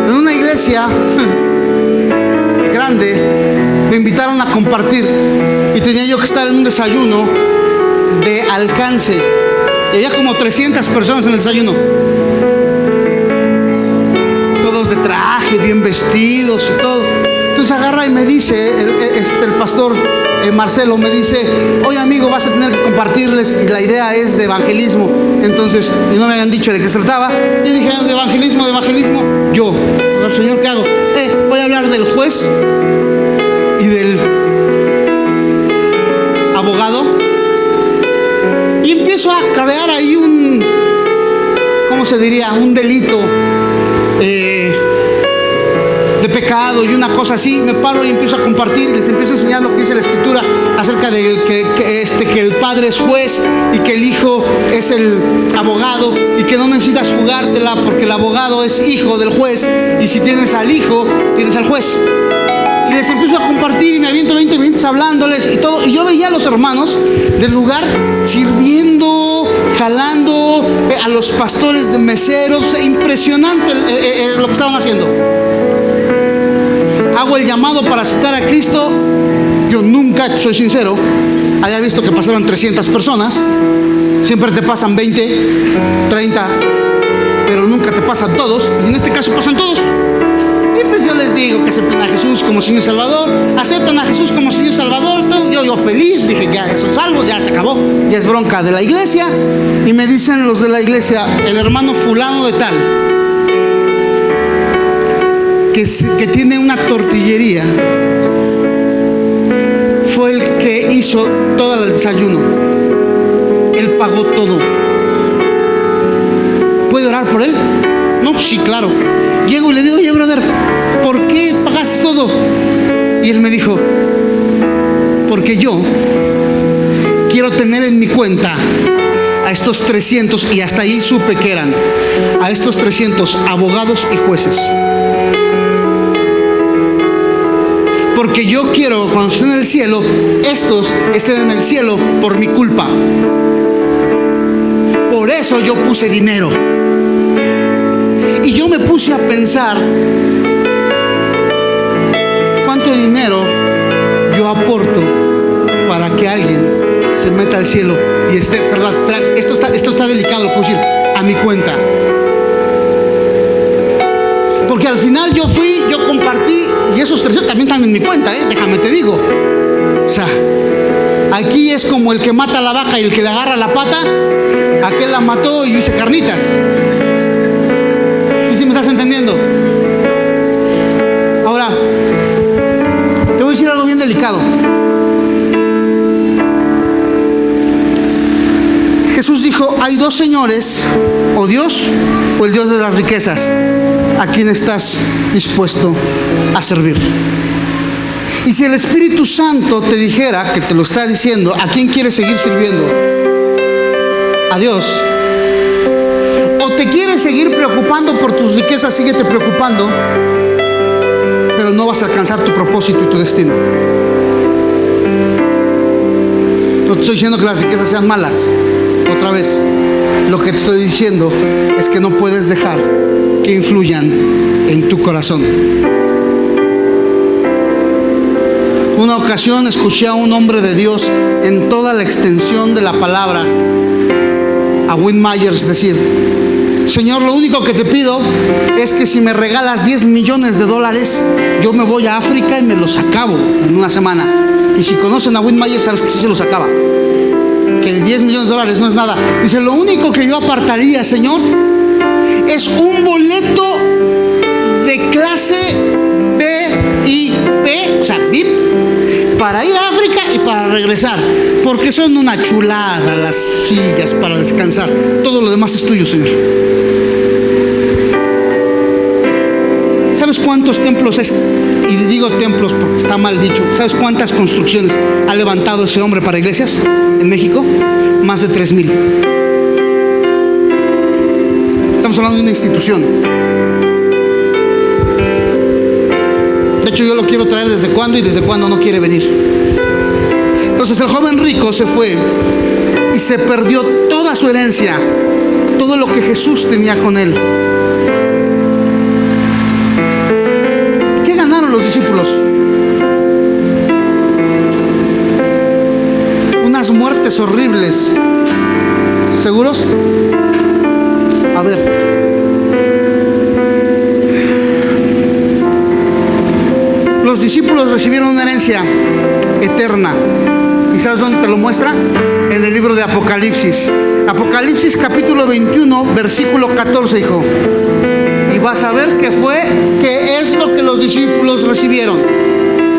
En una iglesia grande me invitaron a compartir y tenía yo que estar en un desayuno de alcance y había como 300 personas en el desayuno, todos de traje, bien vestidos y todo. Entonces agarra y me dice el pastor Marcelo, me dice: oye, amigo, vas a tener que compartirles, y la idea es de evangelismo. Entonces, y no me habían dicho de qué se trataba. Yo dije: de evangelismo. Yo, a ver, Señor, ¿qué hago? Voy a hablar del juez y del abogado, y empiezo a crear ahí un, ¿cómo se diría? Un delito de pecado y una cosa así. Me paro y empiezo a compartir y les empiezo a enseñar lo que dice la Escritura acerca de que el Padre es juez y que el Hijo es el abogado, y que no necesitas jugártela porque el abogado es hijo del juez, y si tienes al Hijo, tienes al juez. Y les empiezo a compartir y me aviento 20 minutos hablándoles y todo. Y yo veía a los hermanos del lugar sirviendo, jalando a los pastores de meseros. Impresionante lo que estaban haciendo. Hago el llamado para aceptar a Cristo. Yo nunca, soy sincero, había visto que pasaron 300 personas. Siempre te pasan 20, 30, pero nunca te pasan todos. Y en este caso pasan todos. Y pues yo les digo que acepten a Jesús como Señor y Salvador. Aceptan a Jesús como Señor y Salvador. Yo feliz, dije: ya son salvos, ya se acabó, ya es bronca de la iglesia. Y me dicen los de la iglesia: el hermano fulano de tal, que tiene una tortillería, fue el que hizo todo el desayuno. Él pagó todo. ¿Puede orar por él? No, pues sí, claro. Llego y le digo: oye, brother, ¿por qué pagaste todo? Y él me dijo: porque yo quiero tener en mi cuenta a estos 300, y hasta ahí supe que eran, a estos 300 abogados y jueces. Porque yo quiero, cuando estén en el cielo, estos estén en el cielo por mi culpa. eso yo puse dinero. Y yo me puse a pensar, ¿cuánto dinero yo aporto para que alguien se meta al cielo y esté, perdón, esto está delicado, lo puedo decir, a mi cuenta? Porque al final yo fui, yo compartí, y esos 300 también están en mi cuenta, déjame te digo. O sea, aquí es como el que mata a la vaca y el que le agarra la pata, aquel la mató y yo hice carnitas. ¿Sí me estás entendiendo? Ahora, te voy a decir algo bien delicado. Jesús dijo, hay dos señores, o Dios o el Dios de las riquezas. ¿A quién estás dispuesto a servir? Y si el Espíritu Santo te dijera, que te lo está diciendo, ¿a quién quieres seguir sirviendo? ¿A Dios? ¿O te quieres seguir preocupando por tus riquezas? Síguete preocupando, pero no vas a alcanzar tu propósito y tu destino. No te estoy diciendo que las riquezas sean malas. Otra vez, lo que te estoy diciendo es que no puedes dejar que influyan en tu corazón. Una ocasión escuché a un hombre de Dios en toda la extensión de la palabra, a Win Myers, decir: Señor, lo único que te pido es que si me regalas $10 millones, yo me voy a África y me los acabo en una semana. Y si conocen a Win Myers, sabes que sí se los acaba, que $10 millones no es nada. Dice, lo único que yo apartaría, Señor, es un boleto de clase VIP, o sea, VIP, para ir a África y para regresar, porque son una chulada las sillas para descansar. Todo lo demás es tuyo, Señor. ¿Sabes cuántos templos es? Y digo templos porque está mal dicho. ¿Sabes cuántas construcciones ha levantado ese hombre para iglesias en México? Más de 3,000. Estamos hablando de una institución. De hecho, yo lo quiero traer desde cuándo y desde cuándo no quiere venir. Entonces el joven rico se fue y se perdió toda su herencia, todo lo que Jesús tenía con él. ¿Qué ganaron los discípulos? Unas muertes horribles. ¿Seguros? A ver. Los discípulos recibieron una herencia eterna. ¿Y sabes dónde te lo muestra? En el libro de Apocalipsis. Apocalipsis capítulo 21, versículo 14, hijo. Y vas a ver qué es lo que los discípulos recibieron.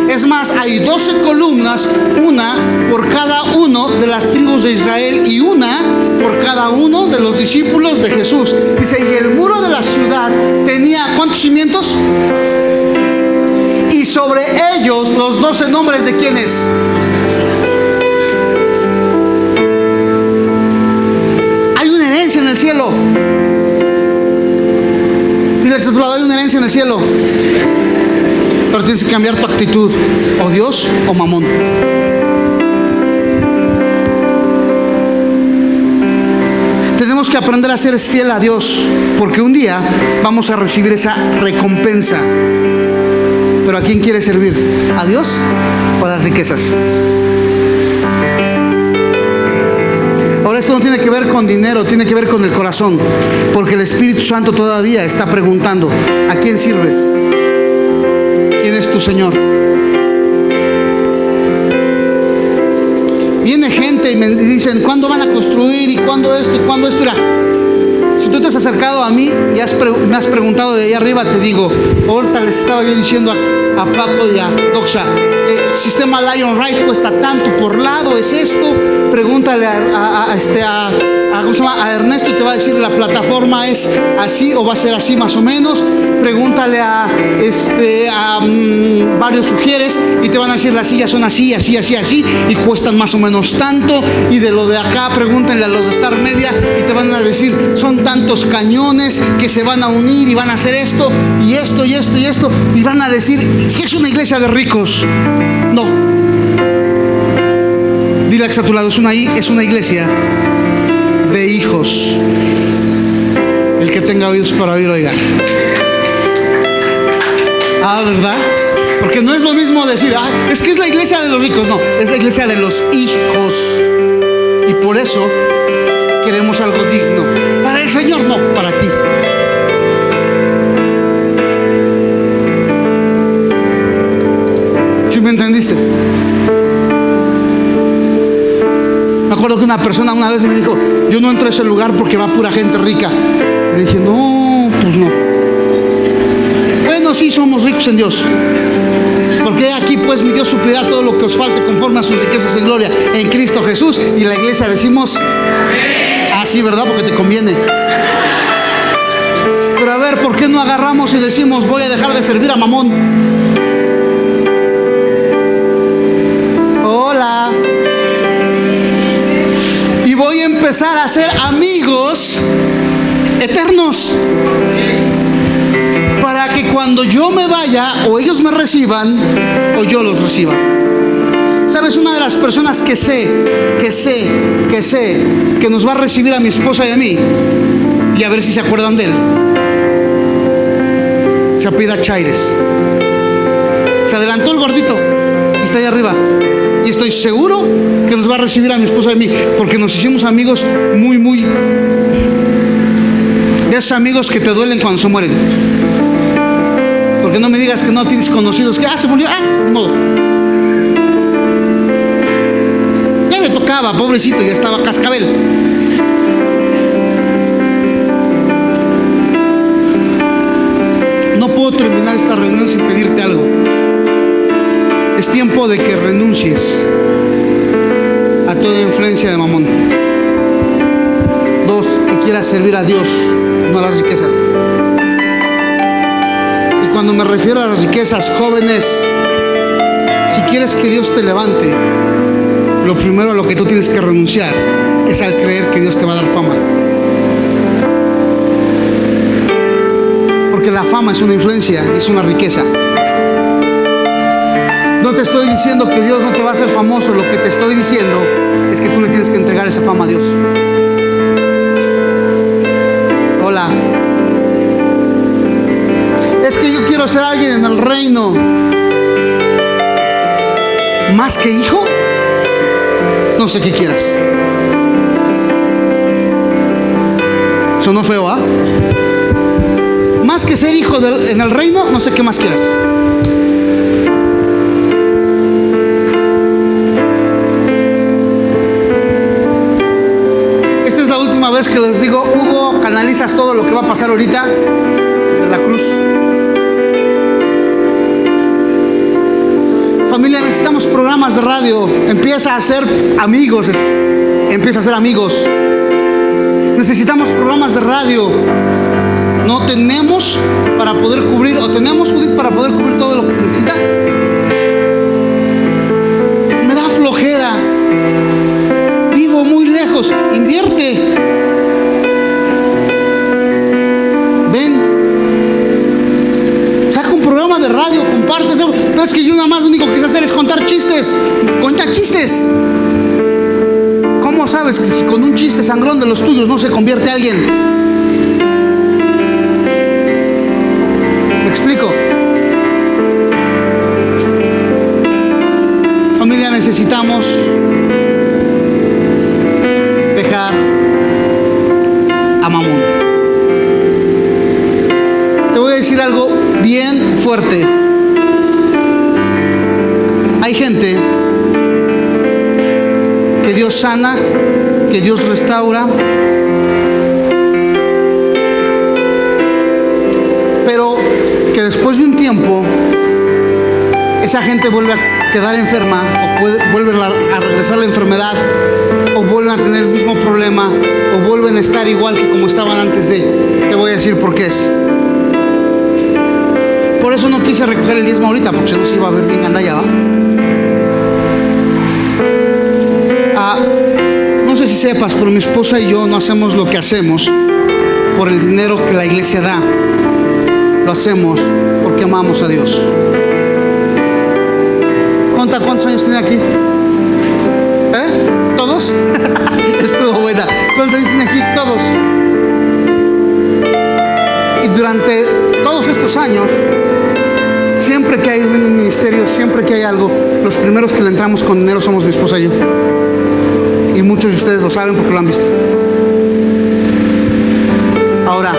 Es más, hay 12 columnas, una por cada uno de las tribus de Israel y una por cada uno de los discípulos de Jesús. Dice, y el muro de la ciudad tenía, ¿cuántos cimientos? Y sobre ellos los 12 nombres de quiénes. Hay una herencia en el cielo. Dile que a tu lado, hay una herencia en el cielo. Pero tienes que cambiar tu actitud, o Dios o mamón. Tenemos que aprender a ser fiel a Dios, porque un día vamos a recibir esa recompensa. Pero ¿a quién quieres servir? ¿A Dios o a las riquezas? Ahora, esto no tiene que ver con dinero, tiene que ver con el corazón, porque el Espíritu Santo todavía está preguntando, ¿a quién sirves? ¿Quién es tu Señor? Viene gente y me dicen, ¿cuándo van a construir? ¿Y cuándo esto? ¿Y cuándo esto? Mira, si tú te has acercado a mí y me has preguntado de ahí arriba, te digo, ahorita les estaba yo diciendo a Paco y a Doxa, el sistema Lion Ride cuesta tanto por lado, es esto. Pregúntale a Ernesto y te va a decir, la plataforma es así o va a ser así más o menos. Pregúntale a varios sugieres y te van a decir, las sillas son así, así, así, así y cuestan más o menos tanto. Y de lo de acá, pregúntenle a los de Star Media y te van a decir, son tantos cañones que se van a unir y van a hacer esto y esto y esto y esto, y van a decir, si es una iglesia de ricos. No. Dile que está a tu lado, es una iglesia de hijos. El que tenga oídos para oír, oiga. ¿Verdad? Porque no es lo mismo decir, es que es la iglesia de los ricos. No, es la iglesia de los hijos. Y por eso queremos algo digno. Para el Señor, no, para ti. ¿Sí me entendiste? Me acuerdo que una persona una vez me dijo, yo no entro a ese lugar porque va pura gente rica. Le dije, no, pues no. Bueno, sí, somos ricos en Dios. Porque aquí pues mi Dios suplirá todo lo que os falte conforme a sus riquezas en gloria en Cristo Jesús. Y la iglesia decimos, sí, ¿verdad? Porque te conviene. Pero a ver, ¿por qué no agarramos y decimos, voy a dejar de servir a Mamón? Hola. Y voy a empezar a ser amigos eternos. Para que cuando yo me vaya, o ellos me reciban, o yo los reciba. ¿Sabes? Una de las personas que sé que nos va a recibir a mi esposa y a mí, y a ver si se acuerdan de él, se apellida Chaires. Se adelantó el gordito y está ahí arriba. Y estoy seguro que nos va a recibir a mi esposa y a mí, porque nos hicimos amigos muy de esos amigos que te duelen cuando se mueren. Porque no me digas que no tienes conocidos que se murió, no. Ya le tocaba, pobrecito, ya estaba cascabel. No puedo terminar esta reunión sin pedirte algo. Es tiempo de que renuncies a toda influencia de Mamón. 2, que quieras servir a Dios, no a las riquezas. Y cuando me refiero a las riquezas, jóvenes, si quieres que Dios te levante, lo primero a lo que tú tienes que renunciar es al creer que Dios te va a dar fama. Porque la fama es una influencia, es una riqueza. No te estoy diciendo que Dios no te va a hacer famoso, lo que te estoy diciendo es que tú le tienes que entregar esa fama a Dios. Hola. Es que yo quiero ser alguien en el reino. ¿Más que hijo? No sé qué quieras. Sonó feo, ¿ah? Más que ser hijo en el reino, no sé qué más quieras. Esta es la última vez que les digo, Hugo, canalizas todo lo que va a pasar ahorita en la cruz. Familia, necesitamos programas de radio. Empieza a hacer amigos. Necesitamos programas de radio. No tenemos para poder cubrir, o tenemos para poder cubrir todo lo que se necesita. Me da flojera. Vivo muy lejos. Invierte. Ven. Saca un programa de radio, comparte eso. Pero es que yo nada más lo único que sé hacer es contar chistes. Cuenta chistes. ¿Cómo sabes que si con un chiste sangrón de los tuyos no se convierte alguien? ¿Me explico? Familia, necesitamos dejar a Mamón. Te voy a decir algo bien fuerte. Hay gente que Dios sana, que Dios restaura, pero que después de un tiempo esa gente vuelve a quedar enferma, o vuelve a regresar la enfermedad, o vuelven a tener el mismo problema, o vuelven a estar igual que como estaban antes de. Te voy a decir por qué es. Por eso no quise recoger el diezmo ahorita, porque si no se iba a ver bien gandallada. No sé si sepas, pero mi esposa y yo no hacemos lo que hacemos por el dinero que la iglesia da. Lo hacemos porque amamos a Dios. ¿Cuántos años tiene aquí? ¿Todos? Estuvo buena. ¿Cuántos años tiene aquí? Todos. Y durante todos estos años, siempre que hay un ministerio, siempre que hay algo, los primeros que le entramos con dinero somos mi esposa y yo. Y muchos de ustedes lo saben porque lo han visto. Ahora,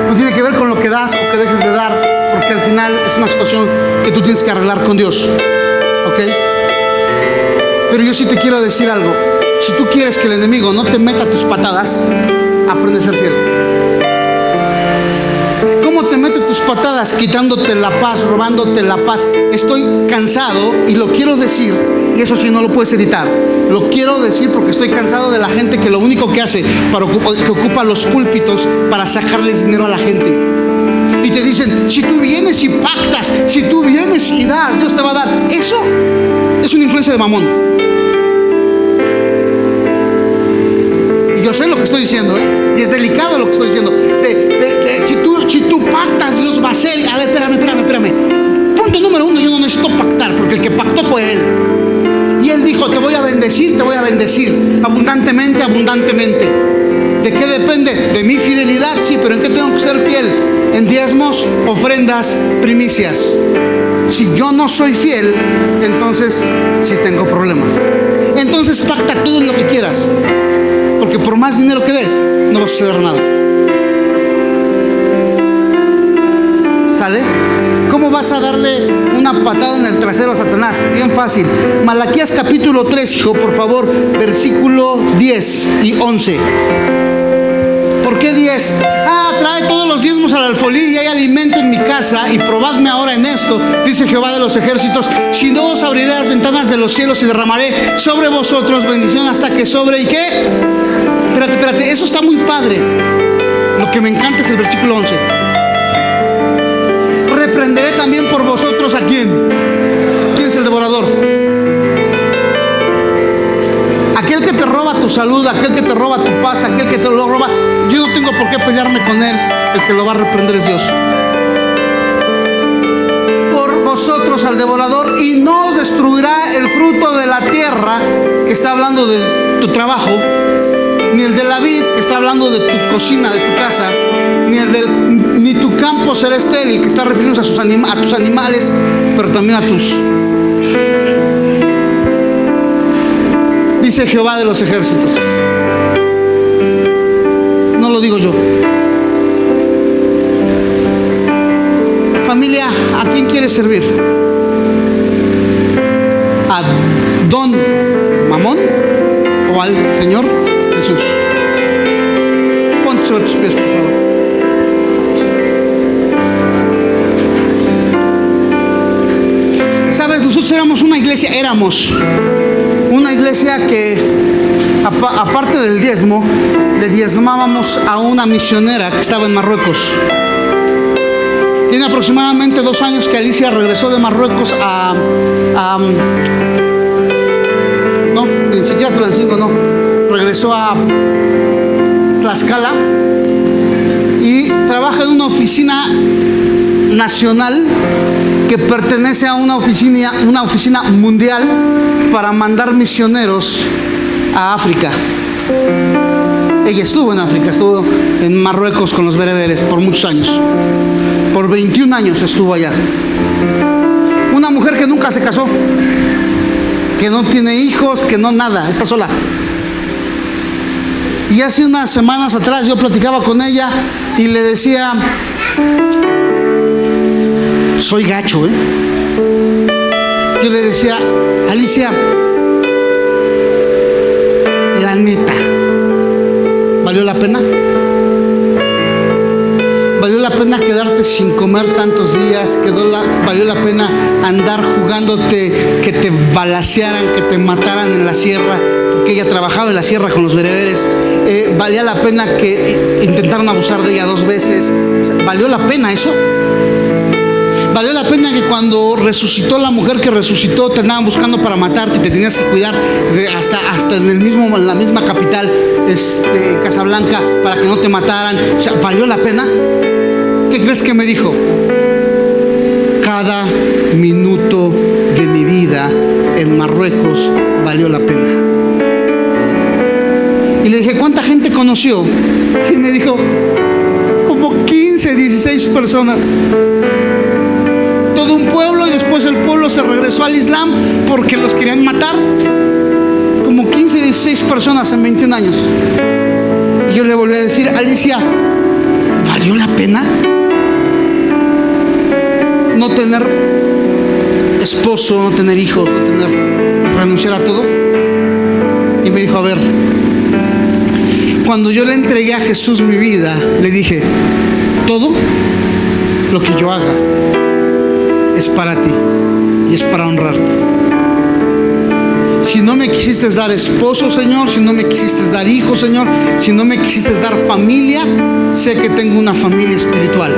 no tiene que ver con lo que das o que dejes de dar, porque al final es una situación que tú tienes que arreglar con Dios. ¿Ok? Pero yo sí te quiero decir algo. Si tú quieres que el enemigo no te meta tus patadas, aprende a ser fiel. ¿Cómo te mete tus patadas? Quitándote la paz, robándote la paz. Estoy cansado y lo quiero decir, y eso sí no lo puedes editar. Lo quiero decir porque estoy cansado de la gente que lo único que hace que ocupa los púlpitos para sacarles dinero a la gente. Y te dicen, si tú vienes y pactas, si tú vienes y das, Dios te va a dar. Eso es una influencia de Mamón. Y yo sé lo que estoy diciendo, y es delicado lo que estoy diciendo. Si tú pactas, Dios va a hacer. A ver, espérame. Punto número 1, yo no necesito pactar, porque el que pactó fue Él. Y Él dijo, te voy a bendecir abundantemente. ¿De qué depende? De mi fidelidad, sí, pero ¿en qué tengo que ser fiel? En diezmos, ofrendas, primicias. Si yo no soy fiel, entonces sí tengo problemas. Entonces pacta todo lo que quieras, porque por más dinero que des, no va a suceder nada. ¿Sale? ¿Cómo vas a darle una patada en el trasero a Satanás? Bien fácil. Malaquías capítulo 3, hijo, por favor, versículo 10 y 11. ¿Por qué 10? Trae todos los diezmos al alfolí y hay alimento en mi casa, y probadme ahora en esto, dice Jehová de los ejércitos, si no os abriré las ventanas de los cielos y derramaré sobre vosotros bendición hasta que sobre. ¿Y qué? Espérate, eso está muy padre. Lo que me encanta es el versículo 11. Reprenderé también por vosotros ¿a quién? ¿Quién es el devorador? Aquel que te roba tu salud, aquel que te roba tu paz, aquel que te lo roba. Yo no tengo por qué pelearme con él. El que lo va a reprender es Dios. Por vosotros al devorador, y no os destruirá el fruto de la tierra, que está hablando de tu trabajo, ni el de la vid, que está hablando de tu cocina, de tu casa, ni tu campo será estéril, que está refiriéndose a tus animales, pero también a tus. Dice Jehová de los ejércitos. No lo digo yo. Familia, ¿a quién quieres servir? ¿A Don Mamón o al Señor Jesús? Ponte sobre tus pies, por favor. Sabes, nosotros éramos una iglesia que aparte del diezmo, le diezmábamos a una misionera que estaba en Marruecos. Tiene aproximadamente 2 años que Alicia regresó de Marruecos no, ni siquiera Tlancingo, no. Regresó a Tlaxcala y trabaja en una oficina nacional que pertenece a una oficina mundial para mandar misioneros a África. Ella estuvo en África, estuvo en Marruecos con los bereberes por muchos años. Por 21 años estuvo allá. Una mujer que nunca se casó, que no tiene hijos, que no nada, está sola. Y hace unas semanas atrás yo platicaba con ella y le decía, soy gacho, Yo le decía, Alicia, la neta, ¿valió la pena? ¿Valió la pena quedarte sin comer tantos días? ¿Valió la pena andar jugándote que te balacearan, que te mataran en la sierra? Porque ella trabajaba en la sierra con los bereberes. ¿Valía la pena que intentaron abusar de ella 2 veces? O sea, ¿valió la pena eso? ¿Valió la pena que cuando resucitó la mujer que resucitó te andaban buscando para matarte y te tenías que cuidar hasta en la misma capital, en Casablanca, para que no te mataran? O sea, ¿valió la pena? ¿Qué crees que me dijo? Cada minuto de mi vida en Marruecos valió la pena. conoció y me dijo, como 15, 16 personas. Todo un pueblo, y después el pueblo se regresó al Islam porque los querían matar. Como 15, 16 personas en 21 años. Y yo le volví a decir, Alicia, ¿valió la pena no tener esposo, no tener hijos, renunciar a todo? Y me dijo, a ver, cuando yo le entregué a Jesús mi vida, le dije, todo lo que yo haga es para ti y es para honrarte. Si no me quisiste dar esposo, Señor, si no me quisiste dar hijos, Señor, si no me quisiste dar familia, sé que tengo una familia espiritual.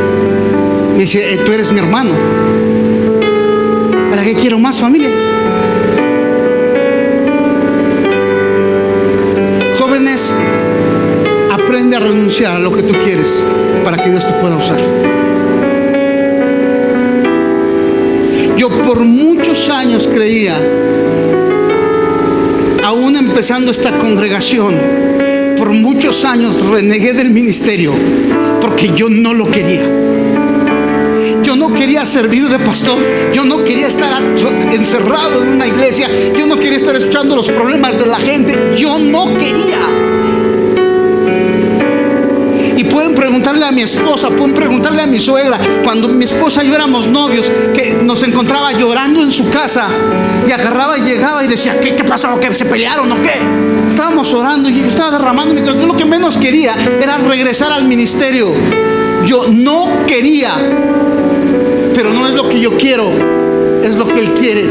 Me dice, tú eres mi hermano. ¿Para qué quiero más familia? Jóvenes, aprende a renunciar a lo que tú quieres para que Dios te pueda usar. Yo por muchos años creía, aún empezando esta congregación, por muchos años renegué del ministerio porque yo no lo quería. Yo no quería servir de pastor, yo no quería estar encerrado en una iglesia, yo no quería estar escuchando los problemas de la gente, yo no quería. Y pueden preguntarle a mi esposa, pueden preguntarle a mi suegra, cuando mi esposa y yo éramos novios, que nos encontraba llorando en su casa y agarraba y llegaba y decía, ¿qué pasó? ¿Que se pelearon o qué? Estábamos orando y yo estaba derramando mi corazón. Yo lo que menos quería era regresar al ministerio. Yo no quería, pero no es lo que yo quiero, es lo que Él quiere.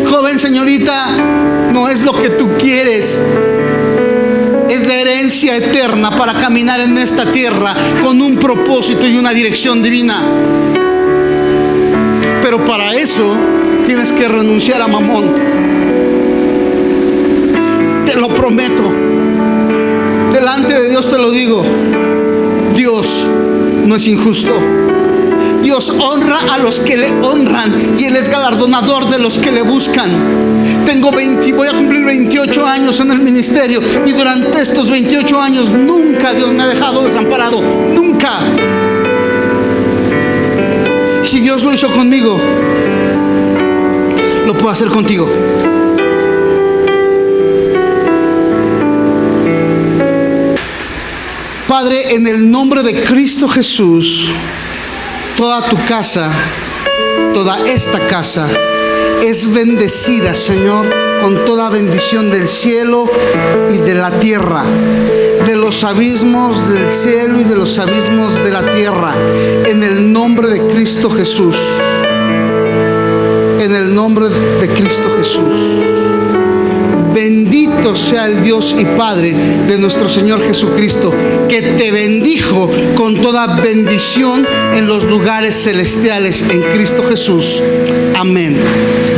Joven, señorita, no es lo que tú quieres, es la herencia eterna para caminar en esta tierra con un propósito y una dirección divina. Pero para eso tienes que renunciar a Mamón. Te lo prometo, delante de Dios te lo digo. Dios no es injusto. Dios honra a los que le honran y Él es galardonador de los que le buscan. Voy a cumplir 28 años en el ministerio y durante estos 28 años nunca Dios me ha dejado desamparado, nunca. Si Dios lo hizo conmigo, lo puedo hacer contigo. Padre, en el nombre de Cristo Jesús, toda tu casa, toda esta casa es bendecida, Señor, con toda bendición del cielo y de la tierra, de los abismos del cielo y de los abismos de la tierra, en el nombre de Cristo Jesús. En el nombre de Cristo Jesús. Bendito sea el Dios y Padre de nuestro Señor Jesucristo, que te bendijo con toda bendición en los lugares celestiales en Cristo Jesús. Amén.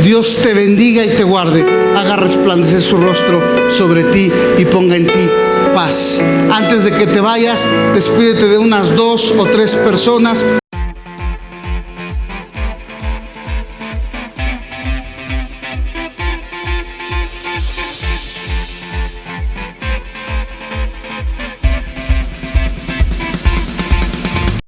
Dios te bendiga y te guarde, haga resplandecer su rostro sobre ti y ponga en ti paz. Antes de que te vayas, despídete de unas 2 o 3 personas.